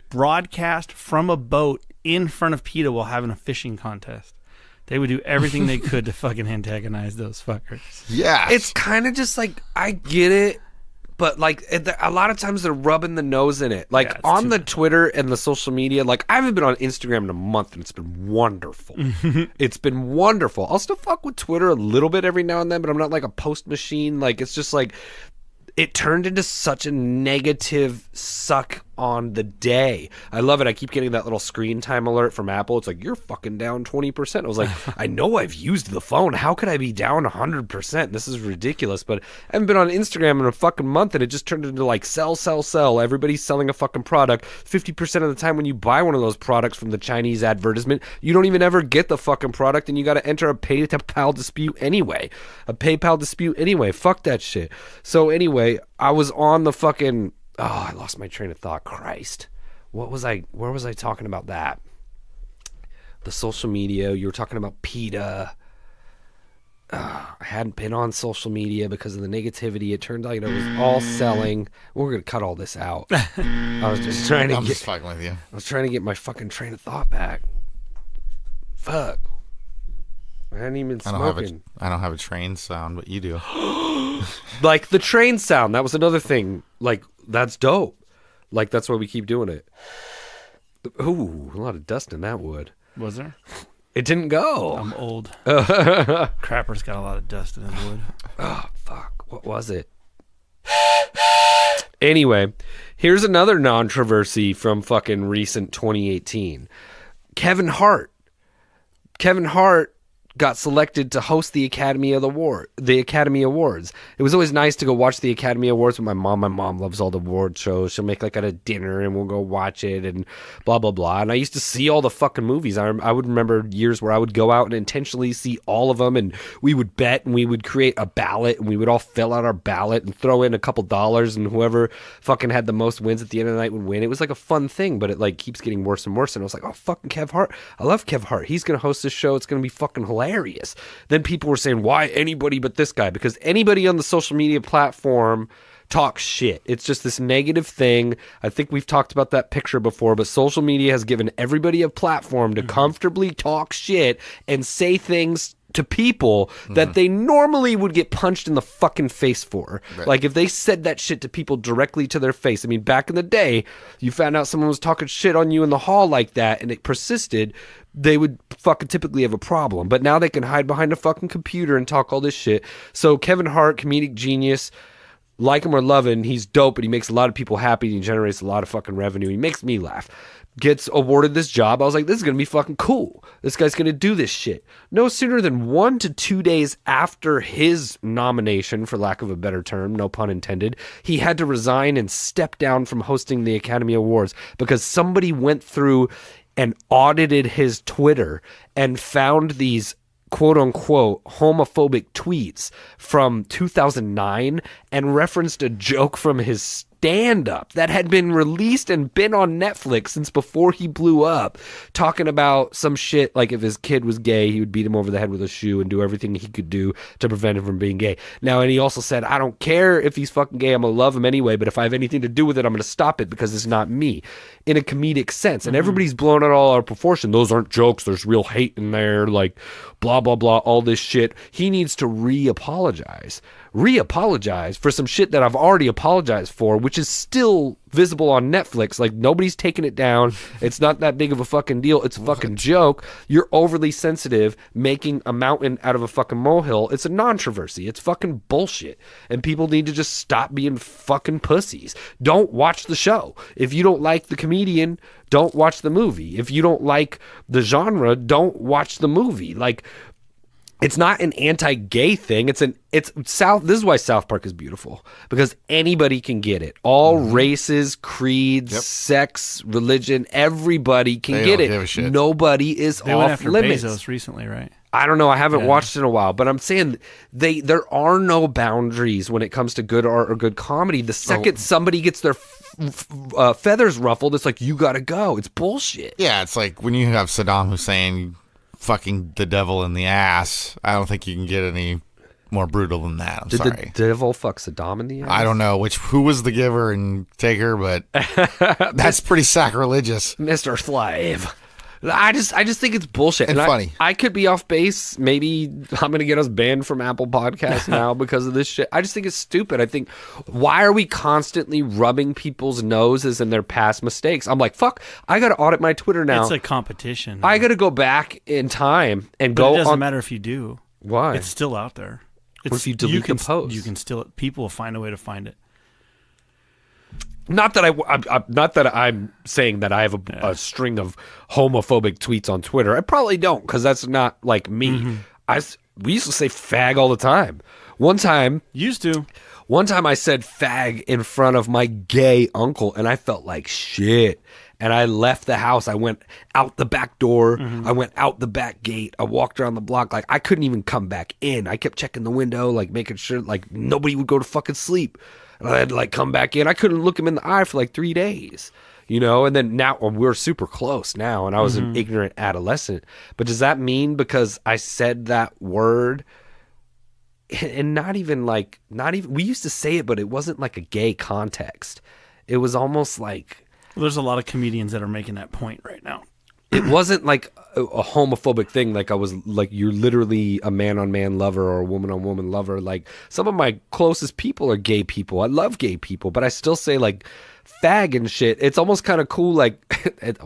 broadcast from a boat in front of PETA while having a fishing contest. They would do everything they could to fucking antagonize those fuckers. Yeah. It's kind of just like, I get it, but like a lot of times they're rubbing the nose in it. Like on the Twitter and the social media, like I haven't been on Instagram in a month and it's been wonderful. It's been wonderful. I'll still fuck with Twitter a little bit every now and then, but I'm not like a post machine. Like it's just like, it turned into such a negative suck on the day. I love it. I keep getting that little screen time alert from Apple. It's like, you're fucking down 20%. I was like, I know I've used the phone. How could I be down 100%? This is ridiculous. But I haven't been on Instagram in a fucking month, and it just turned into like sell. Everybody's selling a fucking product. 50% of the time when you buy one of those products from the Chinese advertisement, you don't even ever get the fucking product, and you got to enter a PayPal dispute anyway. Fuck that shit. So anyway, I was on the fucking... Oh, I lost my train of thought. Christ. Where was I talking about that? The social media. You were talking about PETA. I hadn't been on social media because of the negativity. It turned out it was all selling. We're going to cut all this out. I was just trying to I'm just fucking with you. I was trying to get my fucking train of thought back. Fuck. I hadn't even been smoking. I don't have a train sound, but you do. Like the train sound. That was another thing. Like, that's dope. Like, that's why we keep doing it. Ooh, a lot of dust in that wood. Was there? It didn't go. I'm old. Crapper's got a lot of dust in his wood. Oh, fuck. What was it? Anyway, here's another non-traversy from fucking recent 2018. Kevin Hart got selected to host the Academy Awards. It was always nice to go watch the Academy Awards with my mom. My mom loves all the award shows. She'll make like at a dinner and we'll go watch it and blah, blah, blah. And I used to see all the fucking movies. I would remember years where I would go out and intentionally see all of them, and we would bet and we would create a ballot and we would all fill out our ballot and throw in a couple dollars, and whoever fucking had the most wins at the end of the night would win. It was like a fun thing, but it like keeps getting worse and worse. And I was like, oh, fucking Kev Hart. I love Kev Hart. He's going to host this show. It's going to be fucking hilarious. Then people were saying, why anybody but this guy? Because anybody on the social media platform talks shit. It's just this negative thing. I think we've talked about that picture before, but social media has given everybody a platform to comfortably talk shit and say things to people that they normally would get punched in the fucking face for. Right. Like if they said that shit to people directly to their face. I mean, back in the day, you found out someone was talking shit on you in the hall like that and it persisted, they would fucking typically have a problem. But now they can hide behind a fucking computer and talk all this shit. So Kevin Hart, comedic genius, like him or love him, he's dope, and he makes a lot of people happy, and he generates a lot of fucking revenue. He makes me laugh. Gets awarded this job. I was like, this is going to be fucking cool. This guy's going to do this shit. No sooner than 1 to 2 days after his nomination, for lack of a better term, no pun intended, he had to resign and step down from hosting the Academy Awards because somebody went through and audited his Twitter and found these quote-unquote homophobic tweets from 2009 and referenced a joke from his stand-up that had been released and been on Netflix since before he blew up, talking about some shit like if his kid was gay, he would beat him over the head with a shoe and do everything he could do to prevent him from being gay. Now, and he also said, I don't care if he's fucking gay, I'm gonna love him anyway, but if I have anything to do with it, I'm gonna stop it because it's not me, in a comedic sense. And everybody's blown out all our proportion. Those aren't jokes, there's real hate in there, like blah, blah, blah, all this shit. He needs to re-apologize for some shit that I've already apologized for, which is still visible on Netflix. Like, nobody's taking it down. It's not that big of a fucking deal. It's a fucking joke. You're overly sensitive, making a mountain out of a fucking molehill. It's a non-traversy. It's fucking bullshit. And people need to just stop being fucking pussies. Don't watch the show. If you don't like the comedian, don't watch the movie. If you don't like the genre, don't watch the movie. Like, it's not an anti-gay thing. This is why South Park is beautiful, because anybody can get it. All races, creeds, sex, religion, everybody can get it. Nobody is they off went after limits. Bezos recently, right? I don't know. I haven't watched it in a while, but I'm saying there are no boundaries when it comes to good art or good comedy. The second somebody gets their feathers ruffled, it's like, you gotta go. It's bullshit. Yeah, it's like when you have Saddam Hussein fucking the devil in the ass. I don't think you can get any more brutal than that. I'm sorry. Did the devil fuck Saddam in the ass? I don't know who was the giver and taker, but that's pretty sacrilegious. Mr. Slave. I just think it's bullshit. And funny. I could be off base. Maybe I'm going to get us banned from Apple Podcasts now because of this shit. I just think it's stupid. I think, why are we constantly rubbing people's noses in their past mistakes? I'm like, fuck, I got to audit my Twitter now. It's a competition. I got to go back in time and but go on. It doesn't matter if you do. Why? It's still out there. What if you delete the post? You can still, people will find a way to find it. Not that I'm saying that I have a string of homophobic tweets on Twitter. I probably don't, because that's not like me. We used to say fag all the time. One time I said fag in front of my gay uncle, and I felt like shit. And I left the house. I went out the back door. I went out the back gate. I walked around the block. Like, I couldn't even come back in. I kept checking the window, like making sure like nobody would go to fucking sleep. And I had to like come back in. I couldn't look him in the eye for like 3 days, you know? And then now we're super close now, and I was an ignorant adolescent. But does that mean because I said that word, and not even, we used to say it, but it wasn't like a gay context. It was almost like... Well, there's a lot of comedians that are making that point right now. It wasn't like a homophobic thing. Like I was like, you're literally a man-on-man lover or a woman-on-woman lover. Like, some of my closest people are gay people. I love gay people, but I still say like fag and shit. It's almost kind of cool. Like, it's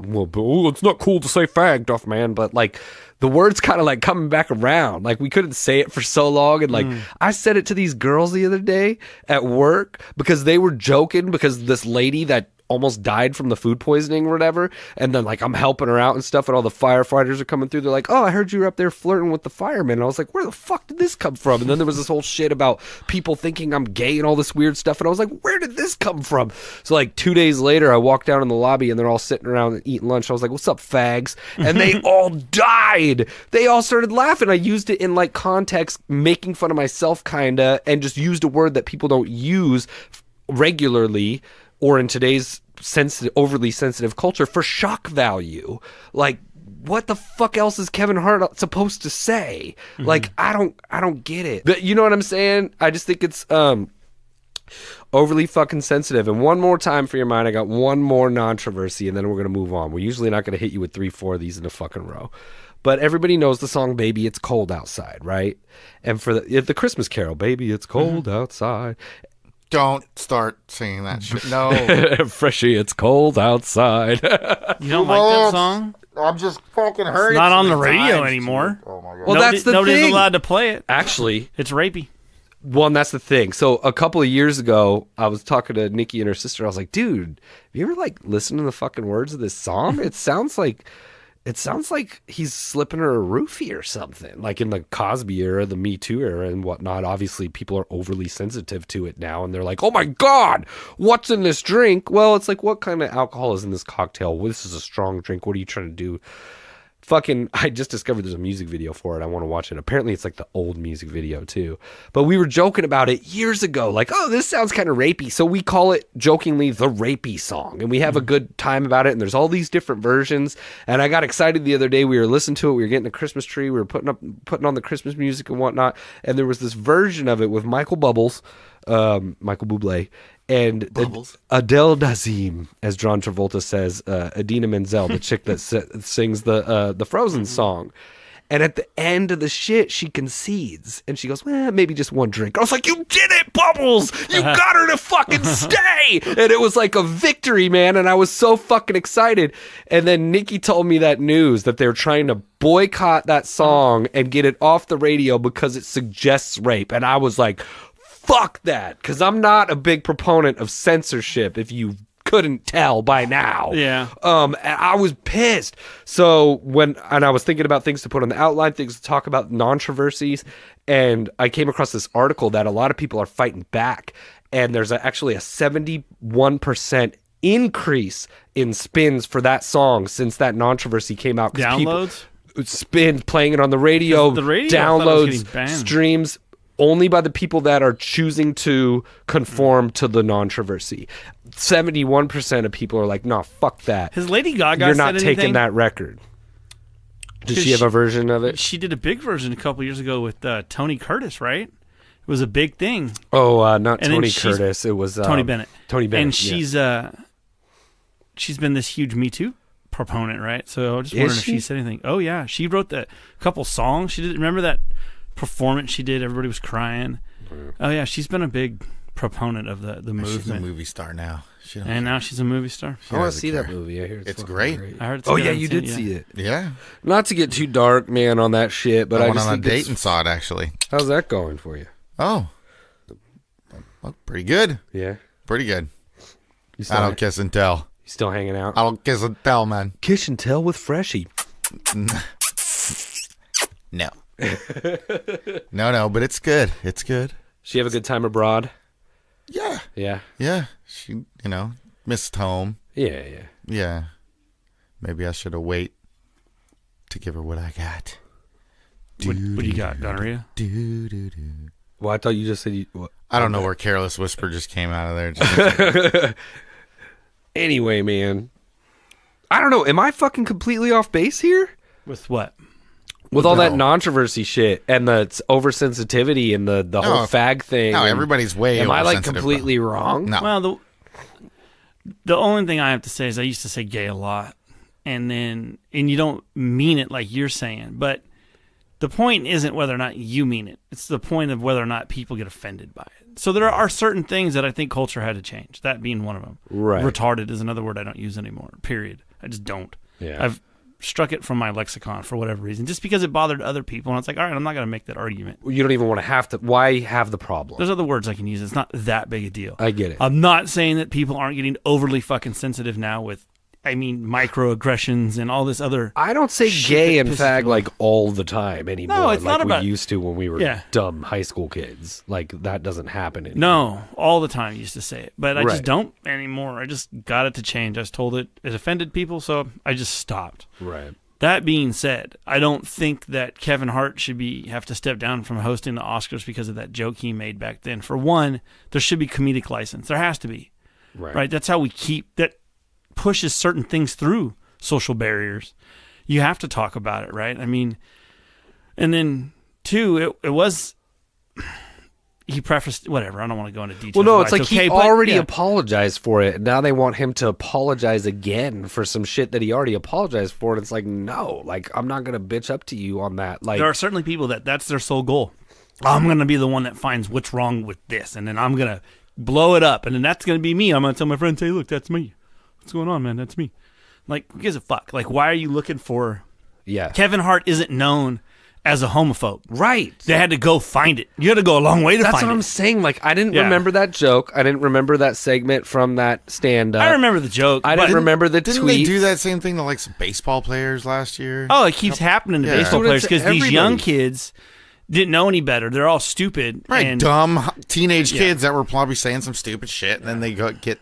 not cool to say fag, Duffman, but like the word's kind of like coming back around. Like, we couldn't say it for so long. And like, I said it to these girls the other day at work because they were joking because this lady that almost died from the food poisoning or whatever. And then like I'm helping her out and stuff, and all the firefighters are coming through. They're like, "Oh, I heard you were up there flirting with the firemen." And I was like, "Where the fuck did this come from?" And then there was this whole shit about people thinking I'm gay and all this weird stuff. And I was like, "Where did this come from?" So like 2 days later, I walked down in the lobby and they're all sitting around and eating lunch. I was like, "What's up, fags?" And they all died. They all started laughing. I used it in like context, making fun of myself kinda, and just used a word that people don't use regularly or in today's overly sensitive culture for shock value. Like, what the fuck else is Kevin Hart supposed to say? Like, I don't get it. But you know what I'm saying? I just think it's overly fucking sensitive. And one more time for your mind, I got one more non-traversy, and then we're gonna move on. We're usually not gonna hit you with 3-4 of these in a fucking row. But everybody knows the song "Baby It's Cold Outside," right? And for the Christmas Carol, "Baby It's Cold Outside." Don't start singing that shit. No. Freshie, it's cold outside. You don't like that song? I'm just fucking hurt. It's not on the radio anymore. Oh my god. Well, that's the nobody's thing. allowed to play it. Actually, It's rapey. well, and that's the thing. So a couple of years ago, I was talking to Nikki and her sister. I was like, "Dude, have you ever like listened to the fucking words of this song? It sounds like he's slipping her a roofie or something." Like in the Cosby era, the Me Too era, and whatnot. Obviously, people are overly sensitive to it now, and they're like, "Oh my god, what's in this drink?" Well, it's like, what kind of alcohol is in this cocktail? Well, this is a strong drink. What are you trying to do? Fucking, I just discovered there's a music video for it. I want to watch it. Apparently it's like the old music video too. But we were joking about it years ago. Like, "Oh, this sounds kind of rapey." So we call it jokingly the rapey song. And we have a good time about it. And there's all these different versions. And I got excited the other day. We were listening to it. We were getting a Christmas tree. We were putting on the Christmas music and whatnot. And there was this version of it with Michael Bublé. And Adele Dazeem, as John Travolta says, Idina Menzel, the chick that sings the Frozen song. And at the end of the shit, she concedes. And she goes, "Well, maybe just one drink." I was like, "You did it, Bubbles! You got her to fucking stay!" And it was like a victory, man. And I was so fucking excited. And then Nikki told me that news that they're trying to boycott that song and get it off the radio because it suggests rape. And I was like, fuck that, because I'm not a big proponent of censorship, if you couldn't tell by now. Yeah. And I was pissed. So I was thinking about things to put on the outline, things to talk about, non-traverseys, and I came across this article that a lot of people are fighting back, and there's actually a 71% increase in spins for that song since that non-traversy came out. Downloads? Playing it on the radio, downloads, streams, only by the people that are choosing to conform to the non-traversy. 71% of people are like, "No, fuck that. Has Lady Gaga You're said not anything? taking that record." Did she have a version of it? She did a big version a couple years ago with Tony Curtis, right? It was a big thing. Oh, not Tony Curtis. It was Tony Bennett. Tony Bennett. And she's been this huge Me Too proponent, right? So I was just wondering if she said anything. Oh yeah, she wrote a couple songs. She did. Remember that performance she did? Everybody was crying. Oh yeah, she's been a big proponent of the movement. She's a movie star now. And now she's a movie star. I want to see that movie. I hear it's great. I heard it's Oh good. yeah, you did see it. Yeah. Not to get too dark, man, on that shit, but I went just on a think date and saw it, actually. How's that going for you? Oh. Well, pretty good. Yeah. Pretty good. You I don't kiss and tell. You still hanging out? I don't kiss and tell, man. Kiss and tell with Freshie. No. No, but it's good. It's good. She have a good time abroad? Yeah. Yeah. Yeah. She, missed home. Yeah. Yeah. Maybe I should have waited to give her what I got. What do you got, gonorrhea? Well, I thought you just said I don't know where Careless Whisper just came out of there. Anyway, man. I don't know. Am I fucking completely off base here? With what? With all that non-traversy shit and the oversensitivity and the whole fag thing. No, everybody's way Am I like oversensitive, completely wrong? No. Well, the only thing I have to say is I used to say gay a lot. And you don't mean it like you're saying. But the point isn't whether or not you mean it. It's the point of whether or not people get offended by it. So there are certain things that I think culture had to change. That being one of them. Right. Retarded is another word I don't use anymore. Period. I just don't. Yeah. I've struck it from my lexicon for whatever reason, just because it bothered other people. And it's like, all right, I'm not going to make that argument. You don't even want to have to. Why have the problem? There's other words I can use. It's not that big a deal. I get it. I'm not saying that people aren't getting overly fucking sensitive now with, microaggressions and all this other. I don't say gay and fag like all the time anymore. No, it's like not about. we used to when we were dumb high school kids. Like that doesn't happen anymore. No, all the time I used to say it, but I just Right. don't anymore. I just got it to change. I was told it offended people, so I just stopped. Right. That being said, I don't think that Kevin Hart should have to step down from hosting the Oscars because of that joke he made back then. For one, there should be comedic license. There has to be. Right? That's how we keep that pushes certain things through social barriers. You have to talk about it, right? And then two, it was he prefaced whatever. I don't want to go into details. Well, no, it's like okay, he already apologized for it, and now they want him to apologize again for some shit that he already apologized for. And it's like, no, like I'm not gonna bitch up to you on that. Like there are certainly people that's their sole goal. I'm gonna be the one that finds what's wrong with this, and then I'm gonna blow it up, and then that's gonna be me. I'm gonna tell my friends, hey, look, that's me. What's going on, man? That's me. Like, who gives a fuck? Like, why are you looking for? Yeah, Kevin Hart isn't known as a homophobe. Right. They had to go find it. You had to go a long way to find it. That's what I'm saying. Like, I didn't remember that joke. I didn't remember that segment from that stand-up. I remember the joke. I didn't remember the tweet. Didn't they do that same thing to like some baseball players last year? Oh, it keeps happening to baseball players because these young kids didn't know any better. They're all stupid. Right, and dumb teenage kids that were probably saying some stupid shit, and then they get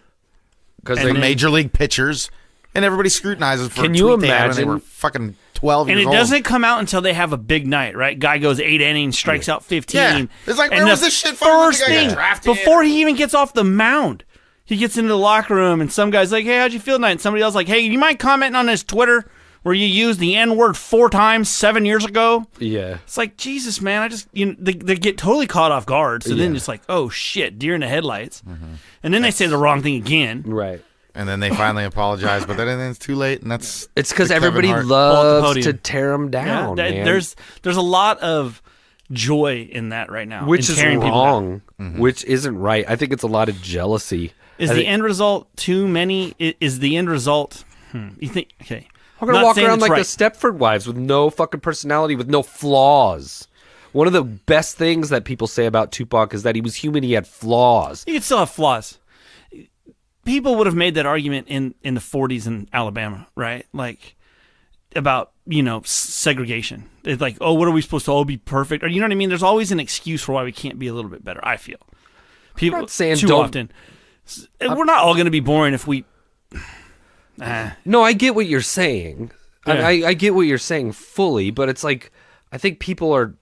major league pitchers, and everybody scrutinizes for Can a you tweet they had when they imagine- were fucking 12 And years it old. doesn't come out until they have a big night, right? Guy goes 8 innings, strikes out 15. Yeah. It's like, and where the was this shit from when the first guy got thing, drafted? before he even gets off the mound, he gets into the locker room, and some guy's like, hey, how'd you feel tonight? And somebody else like, hey, you mind commenting on his Twitter where you used the N-word 4 times 7 years ago? Yeah. It's like, Jesus, man, they get totally caught off guard. So then it's like, oh, shit, deer in the headlights. Mm-hmm. And then they say the wrong thing again. Right. And then they finally apologize, but then it's too late, and that's It's because the Kevin everybody Hart. loves to tear him down. Yeah, man. there's a lot of joy in that right now. Which in is tearing people wrong, down. which isn't right. I think it's a lot of jealousy. Is the end result too many? Is the end result? You think? Okay, I'm gonna not walk saying around it's like right. the Stepford Wives with no fucking personality, with no flaws. One of the best things that people say about Tupac is that he was human. He had flaws. You could still have flaws. People would have made that argument in the 40s in Alabama, right? Like about segregation. It's like, oh, what are we supposed to all be perfect? Or you know what I mean? There's always an excuse for why we can't be a little bit better. I feel people I'm not saying too don't- often. We're not all going to be boring if we. No, I get what you're saying. Yeah. I get what you're saying fully, but it's like I think people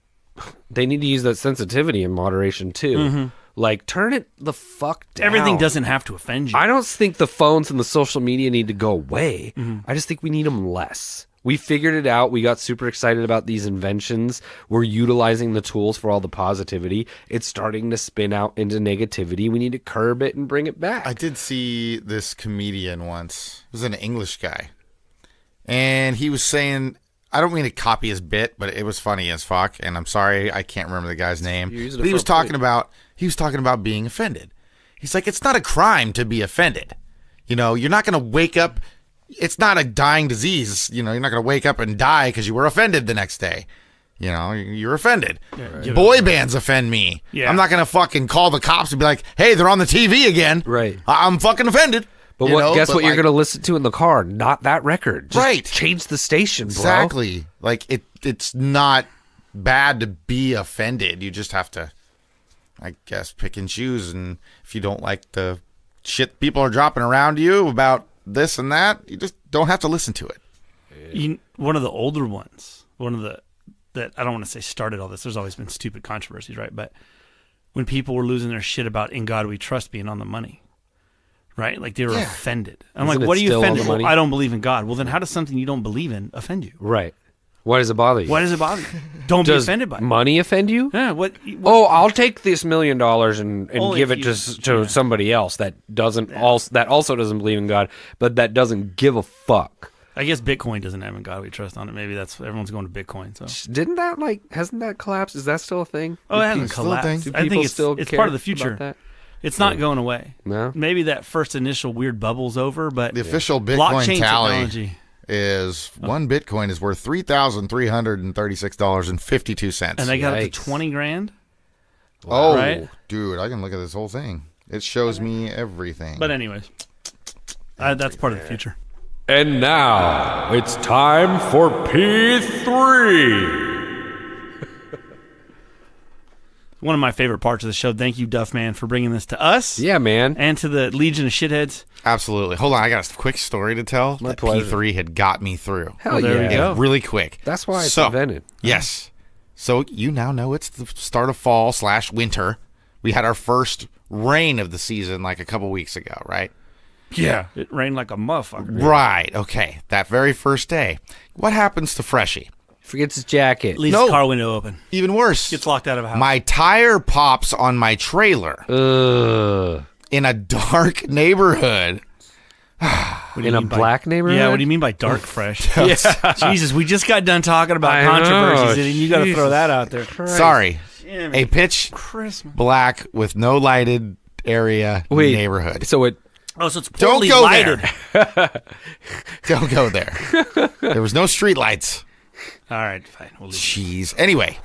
they need to use that sensitivity in moderation too. Mm-hmm. Like, turn it the fuck down. Everything doesn't have to offend you. I don't think the phones and the social media need to go away. Mm-hmm. I just think we need them less. We figured it out. We got super excited about these inventions. We're utilizing the tools for all the positivity. It's starting to spin out into negativity. We need to curb it and bring it back. I did see this comedian once. It was an English guy. And he was saying, I don't mean to copy his bit, but it was funny as fuck. And I'm sorry, I can't remember the guy's name. But he was talking about being offended. He's like, it's not a crime to be offended. You're not going to wake up. It's not a dying disease. You're not going to wake up and die because you were offended the next day. You're offended. Yeah, right. Boy bands offend me. Yeah. I'm not going to fucking call the cops and be like, hey, they're on the TV again. Right. I'm fucking offended. But guess what you're going to listen to in the car? Not that record. Just change the station, bro. Exactly. Like, it's not bad to be offended. You just have to, I guess, pick and choose. And if you don't like the shit people are dropping around you about this and that, you just don't have to listen to it. One of the older ones, that I don't want to say started all this. There's always been stupid controversies, right? But when people were losing their shit about "In God We Trust" being on the money, right? Like they were offended. I'm Isn't like, what it are you still on offended? the money? Well, I don't believe in God. Well, then how does something you don't believe in offend you? Right. Why does it bother you? Why does it bother you? Don't be offended by it. Money offend you? Yeah. What? Oh, I'll take this $1 million and give it to somebody else that also doesn't believe in God, but that doesn't give a fuck. I guess Bitcoin doesn't have "In God We Trust" on it. Maybe that's everyone's going to Bitcoin. So Hasn't that collapsed? Is that still a thing? Oh, it hasn't still a thing? collapsed. Do I think people it's still it's care part of the future. about that? It's not going away. No? Maybe that first initial weird bubble's over, but The official Bitcoin blockchain tally technology is one Bitcoin is worth $3,336.52. And they got up to 20 grand. Oh, right? dude, I can look at this whole thing. It shows me everything. But anyways, that's part of the future. And now it's time for P3. One of my favorite parts of the show. Thank you, Duffman, for bringing this to us. Yeah, man. And to the Legion of Shitheads. Absolutely. Hold on, I got a quick story to tell. My that pleasure. P3 had got me through. Hell there we yeah. go. Really quick. That's why it's invented. Yes. So you now know it's the start of fall/winter. We had our first rain of the season like a couple weeks ago, right? Yeah. It rained like a motherfucker. Right. Okay. That very first day. What happens to Freshie? Forgets his jacket. Leaves the car window open. Even worse. Gets locked out of a house. My tire pops on my trailer Ugh. in a dark neighborhood. In a black neighborhood? Yeah, what do you mean by dark fresh? Jesus, we just got done talking about controversies, and you got to throw that out there. Sorry. Jimmy. A pitch Christmas. black with no lighted area neighborhood. So it... Oh, so it's Don't poorly go lighted. there. Don't go there. There was no street lights. All right, fine. We'll leave it. Jeez. Anyway.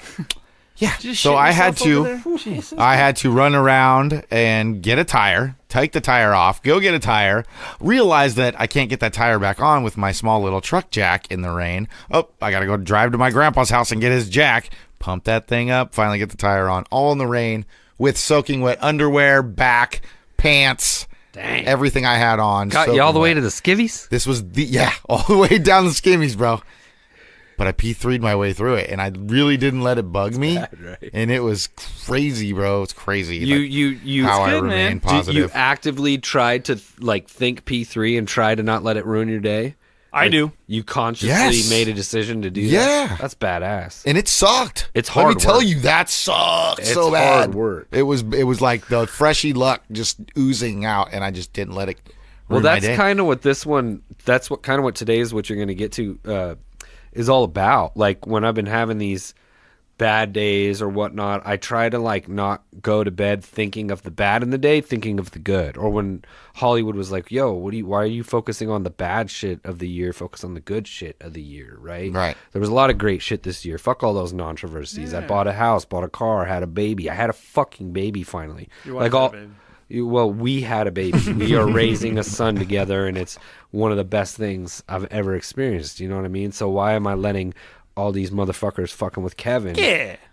Yeah. Just So shit I had yourself over to there? Jesus. I had to run around and get a tire, take the tire off, go get a tire, realize that I can't get that tire back on with my small little truck jack in the rain. Oh, I got to go drive to my grandpa's house and get his jack, pump that thing up, finally get the tire on, all in the rain with soaking wet underwear, back, pants, everything I had on. Got you all the way to the skivvies? This was all the way down the skimmies, bro. But I P3'd my way through it, and I really didn't let it bug me. Right. And it was crazy, bro. It's crazy. You how I good, remain man. positive. You actively try to think P3 and try to not let it ruin your day? I do. You consciously Yes. made a decision to do Yeah. that? That's badass. And it sucked. It's Let hard me tell work. you, that sucked It's so bad. hard work. It was like the freshy luck just oozing out, and I just didn't let it Well, ruin my that's day. kind of what this one. That's what kind of what today is. What you're going to get to is all about. Like when I've been having these bad days or whatnot, I try to not go to bed thinking of the bad in the day, thinking of the good. Or when Hollywood was like, "Yo, why are you focusing on the bad shit of the year? Focus on the good shit of the year." Right. Right. There was a lot of great shit this year. Fuck all those non-traverseys. I bought a house, bought a car, had a baby. I had a fucking baby finally. Your wife had a baby. Well, we had a baby. We are raising a son together, and it's one of the best things I've ever experienced. You know what I mean? So why am I letting all these motherfuckers fucking with Kevin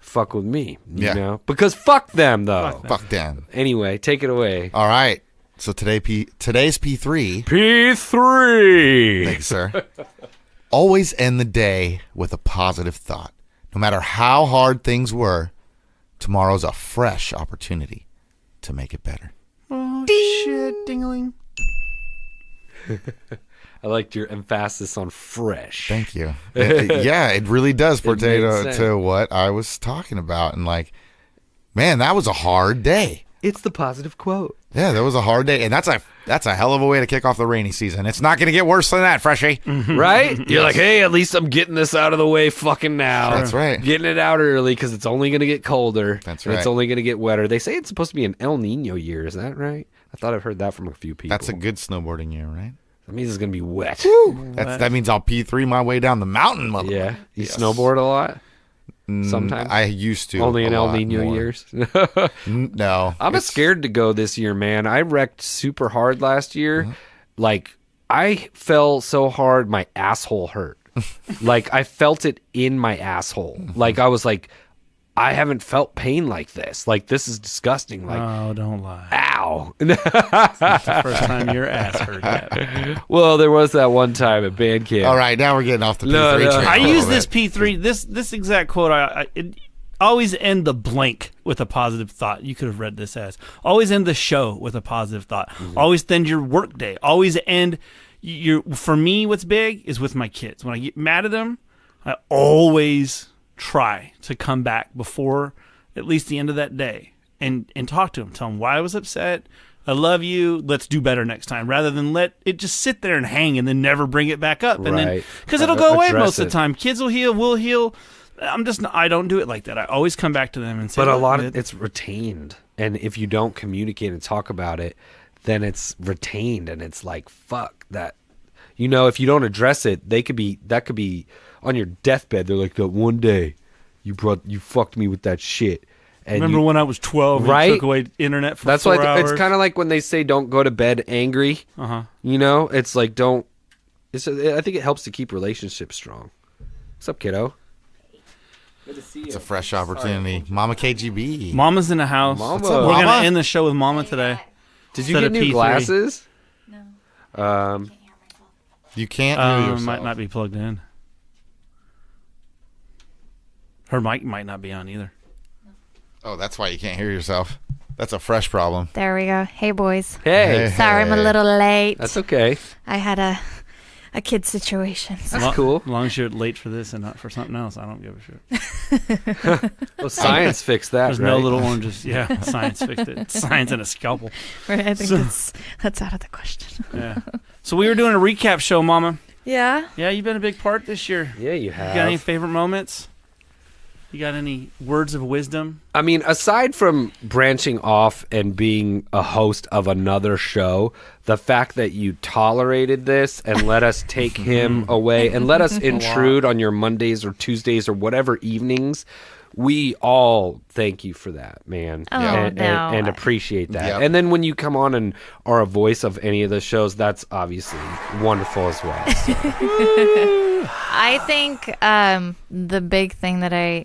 fuck with me? You know? Because fuck them, though. Fuck them. Anyway, take it away. All right. So today's P3. P3! Thank you, sir. Always end the day with a positive thought. No matter how hard things were, tomorrow's a fresh opportunity to make it better. Oh, shit. Dingling. I liked your emphasis on fresh. Thank you. It really does pertain made sense. to what I was talking about. And man, that was a hard day. It's the positive quote. Yeah, that was a hard day. And that's a hell of a way to kick off the rainy season. It's not going to get worse than that, Freshie. Right? You're like, hey, at least I'm getting this out of the way fucking now. That's right. Getting it out early because it's only going to get colder. That's and right. It's only going to get wetter. They say it's supposed to be an El Nino year. Is that right? I thought I've heard that from a few people. That's a good snowboarding year, right? That means it's going to be wet. That means I'll P3 my way down the mountain, motherfucker. Yeah. You snowboard a lot? Sometimes? I used to. Only in a El lot Nino more. years? No. I'm scared to go this year, man. I wrecked super hard last year. I fell so hard, my asshole hurt. I felt it in my asshole. I was like, I haven't felt pain like this. This is disgusting. Oh, don't lie. Ow. The first time your ass hurt that. Well, there was that one time at band camp. All right, now we're getting off the P3 No, train. I a little use this bit. P3, this exact quote. I always end the blank with a positive thought. You could have read this as always end the show with a positive thought. Always end your work day. Always end your. For me, what's big is with my kids. When I get mad at them, I always try to come back before at least the end of that day and talk to them. Tell them why I was upset. I love you. Let's do better next time, rather than let it just sit there and hang and then never bring it back up. And then because it'll go away most of the time. Kids will heal. We'll heal. I don't do it like that. I always come back to them and say, But a lot of it's retained. And if you don't communicate and talk about it, then it's retained. And it's like, fuck that. You know, if you don't address it, that could be on your deathbed. They're like, that one day you fucked me with that shit. And remember when I was 12 right? and took away internet for That's 4 why hours? it's kind of like when they say don't go to bed angry. Uh-huh. You know, it's like I think it helps to keep relationships strong. What's up, kiddo? Good to see you. It's a fresh opportunity. Mama KGB. Mama's in the house. Mama. We're Mama? going to end the show with Mama today. Did you Instead get of new P3. glasses? No. You can't hear yourself. Might not be plugged in. Her mic might not be on either. Oh, that's why you can't hear yourself. That's a fresh problem. There we go. Hey, boys. Hey. Sorry, I'm a little late. That's okay. I had a kid situation. So. That's cool. As long as you're late for this and not for something else, I don't give a shit. Well, science fixed that, There's right? no little oranges. Yeah, science fixed it. Science and a scalpel. Right, I think that's out of the question. Yeah. So we were doing a recap show, Mama. Yeah. Yeah, you've been a big part this year. Yeah, you have. You got any favorite moments? You got any words of wisdom? I mean, aside from branching off and being a host of another show, the fact that you tolerated this and let us take him away and let us intrude on your Mondays or Tuesdays or whatever evenings, we all thank you for that, man. Oh, and appreciate that. Yep. And then when you come on and are a voice of any of the shows, that's obviously wonderful as well. I think the big thing that I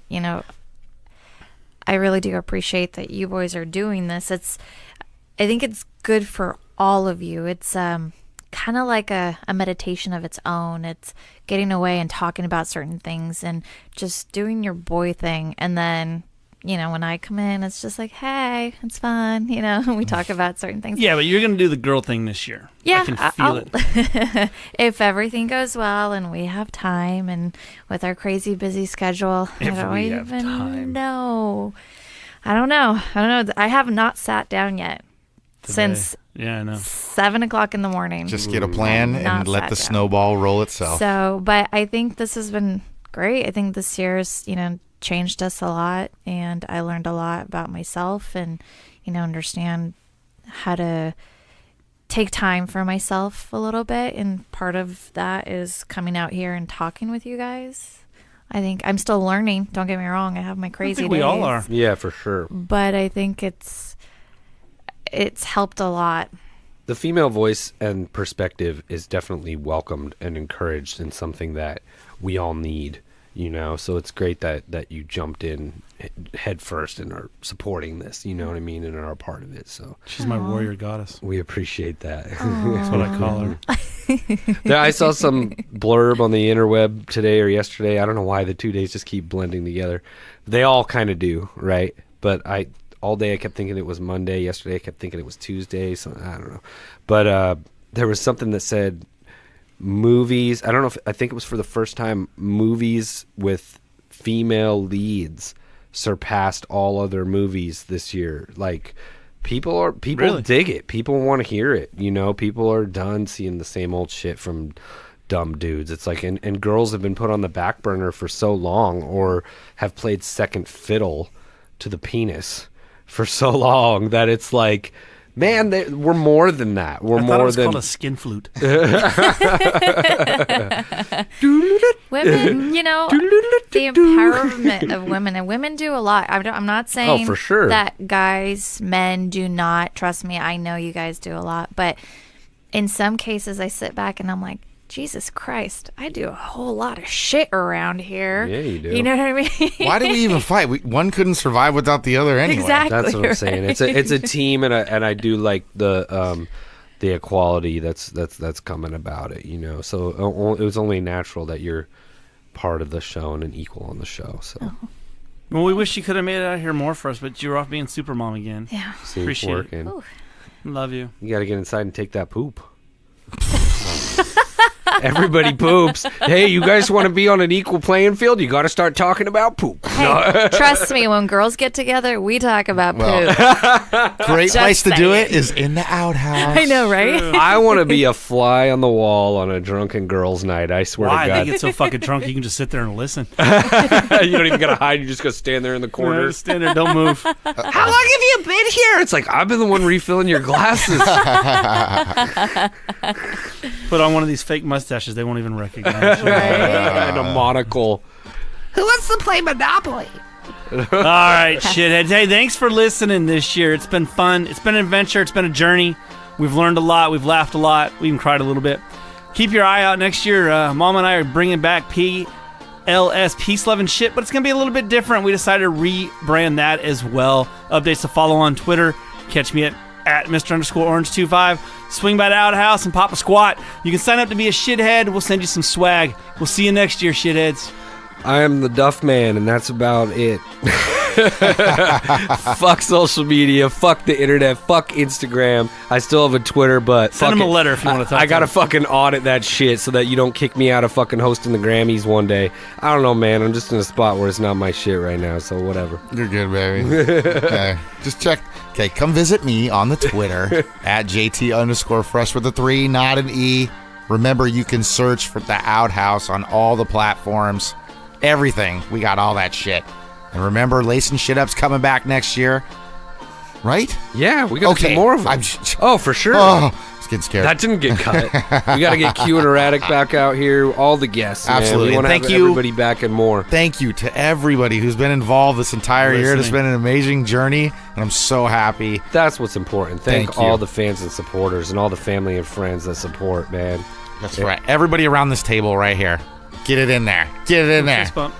really do appreciate that you boys are doing this. I think it's good for all of you. It's kind of like a meditation of its own. It's getting away and talking about certain things and just doing your boy thing. And then, when I come in, it's just like, hey, it's fun. We talk about certain things. Yeah, but you're going to do the girl thing this year. Yeah, I can feel it. If everything goes well and we have time and with our crazy busy schedule, I don't even know. I don't know. I have not sat down yet since Yeah, I know. 7:00 in the morning. Just get a plan Not and let sat the down. snowball roll itself. So, but I think this has been great. I think this year's, changed us a lot, and I learned a lot about myself and, understand how to take time for myself a little bit. And part of that is coming out here and talking with you guys. I think I'm still learning. Don't get me wrong. I have my crazy days. We all are. Yeah, for sure. But I think it's helped a lot. The female voice and perspective is definitely welcomed and encouraged and something that we all need, so it's great that you jumped in head first and are supporting this, you know what I mean, and are a part of it. So She's my warrior goddess. we appreciate that. That's what I call her. Yeah, I saw some blurb on the interweb today or yesterday. I don't know why the 2 days just keep blending together. They all kind of do, right? But all day I kept thinking it was Monday. Yesterday I kept thinking it was Tuesday. So I don't know. But there was something that said movies. I don't know I think it was for the first time movies with female leads surpassed all other movies this year. Like people Really? dig it. People want to hear it. People are done seeing the same old shit from dumb dudes. It's like, and girls have been put on the back burner for so long or have played second fiddle to the penis for so long that it's like, man, we're more than that. We're I thought more it was than called a skin flute. Women, the empowerment of women, and women do a lot. I'm not saying for sure. that men do not. Trust me, I know you guys do a lot. But in some cases, I sit back and I'm like, Jesus Christ, I do a whole lot of shit around here. Yeah, you do. You know what I mean? Why do we even fight? One couldn't survive without the other anyway. Exactly. That's what I'm saying. It's a team, and I do like the equality that's coming about it. So it was only natural that you're part of the show and an equal on the show. So Well, we wish you could have made it out here more for us, but you're off being super mom again. Yeah. see, Appreciate it. working. Ooh. Love you. You got to get inside and take that poop. Everybody poops. Hey, you guys want to be on an equal playing field? You got to start talking about poop. Hey, trust me, when girls get together, we talk about poop. Great Just place to do saying. it is in the outhouse. I know, right? I want to be a fly on the wall on a drunken girls' night. I swear Why? to They God. get so fucking drunk you can just sit there and listen. You don't even got to hide. You just got to stand there in the corner. Stand there, don't move. How long have you been here? swear, it's like I've been the one refilling your glasses. Put on one of these fake mustaches they won't even recognize. And a monocle. Who wants to play Monopoly? All right, shitheads. Hey, thanks for listening this year. It's been fun. It's been an adventure. It's been a journey. We've learned a lot. We've laughed a lot. We even cried a little bit. Keep your eye out next year. Mom and I are bringing back PLS, Peace, Love, and Shit, but it's going to be a little bit different. We decided to rebrand that as well. Updates to follow on Twitter. Catch me at Mr_Orange25. Swing by the outhouse and pop a squat. You can sign up to be a shithead. We'll send you some swag. We'll see you next year, shitheads. I am the Duffman, and that's about it. Fuck social media. Fuck the internet. Fuck Instagram. I still have a Twitter, but send them a letter if you want to talk. I gotta fucking audit that shit so that you don't kick me out of fucking hosting the Grammys one day. I don't know, man. I'm just in a spot where it's not my shit right now, so whatever. You're good, baby. Okay. Just check. Okay, come visit me on the Twitter at JT_fresh with a 3, not an E. Remember, you can search for the Outhouse on all the platforms. Everything. We got all that shit. And remember, Lacing Shit Up's coming back next year. Right? Yeah, we got to do more of them. Oh, for sure. Oh, I was getting scared. That didn't get cut. We got to get Q and Erratic back out here. All the guests. Absolutely. Man. We want to have everybody back and more. Thank you to everybody who's been involved this entire year. It's been an amazing journey, and I'm so happy. That's what's important. Thank you. all the fans and supporters and all the family and friends that support, man. That's right. Everybody around this table right here. Get it in there. Get it in there. Fist bump.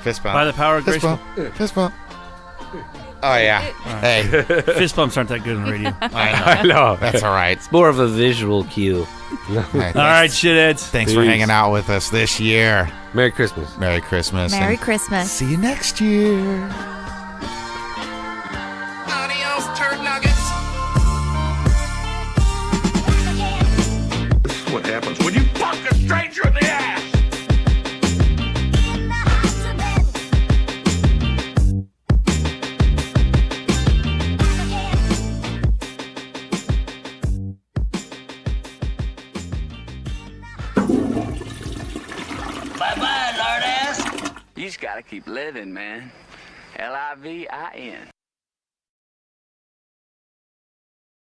Fist bump. By the power of Fist Grace. bump. Fist bump. Oh, yeah. Hey. Fist bumps aren't that good on radio. I know. That's all right. It's more of a visual cue. Hey, All right, shitheads. Thanks for hanging out with us this year. Merry Christmas. Merry Christmas. Merry and Christmas. See you next year. Adios, turd nuggets. This is what happens when you fuck a stranger in the ass. Bye-bye, lard ass. You just gotta keep living, man. Livin.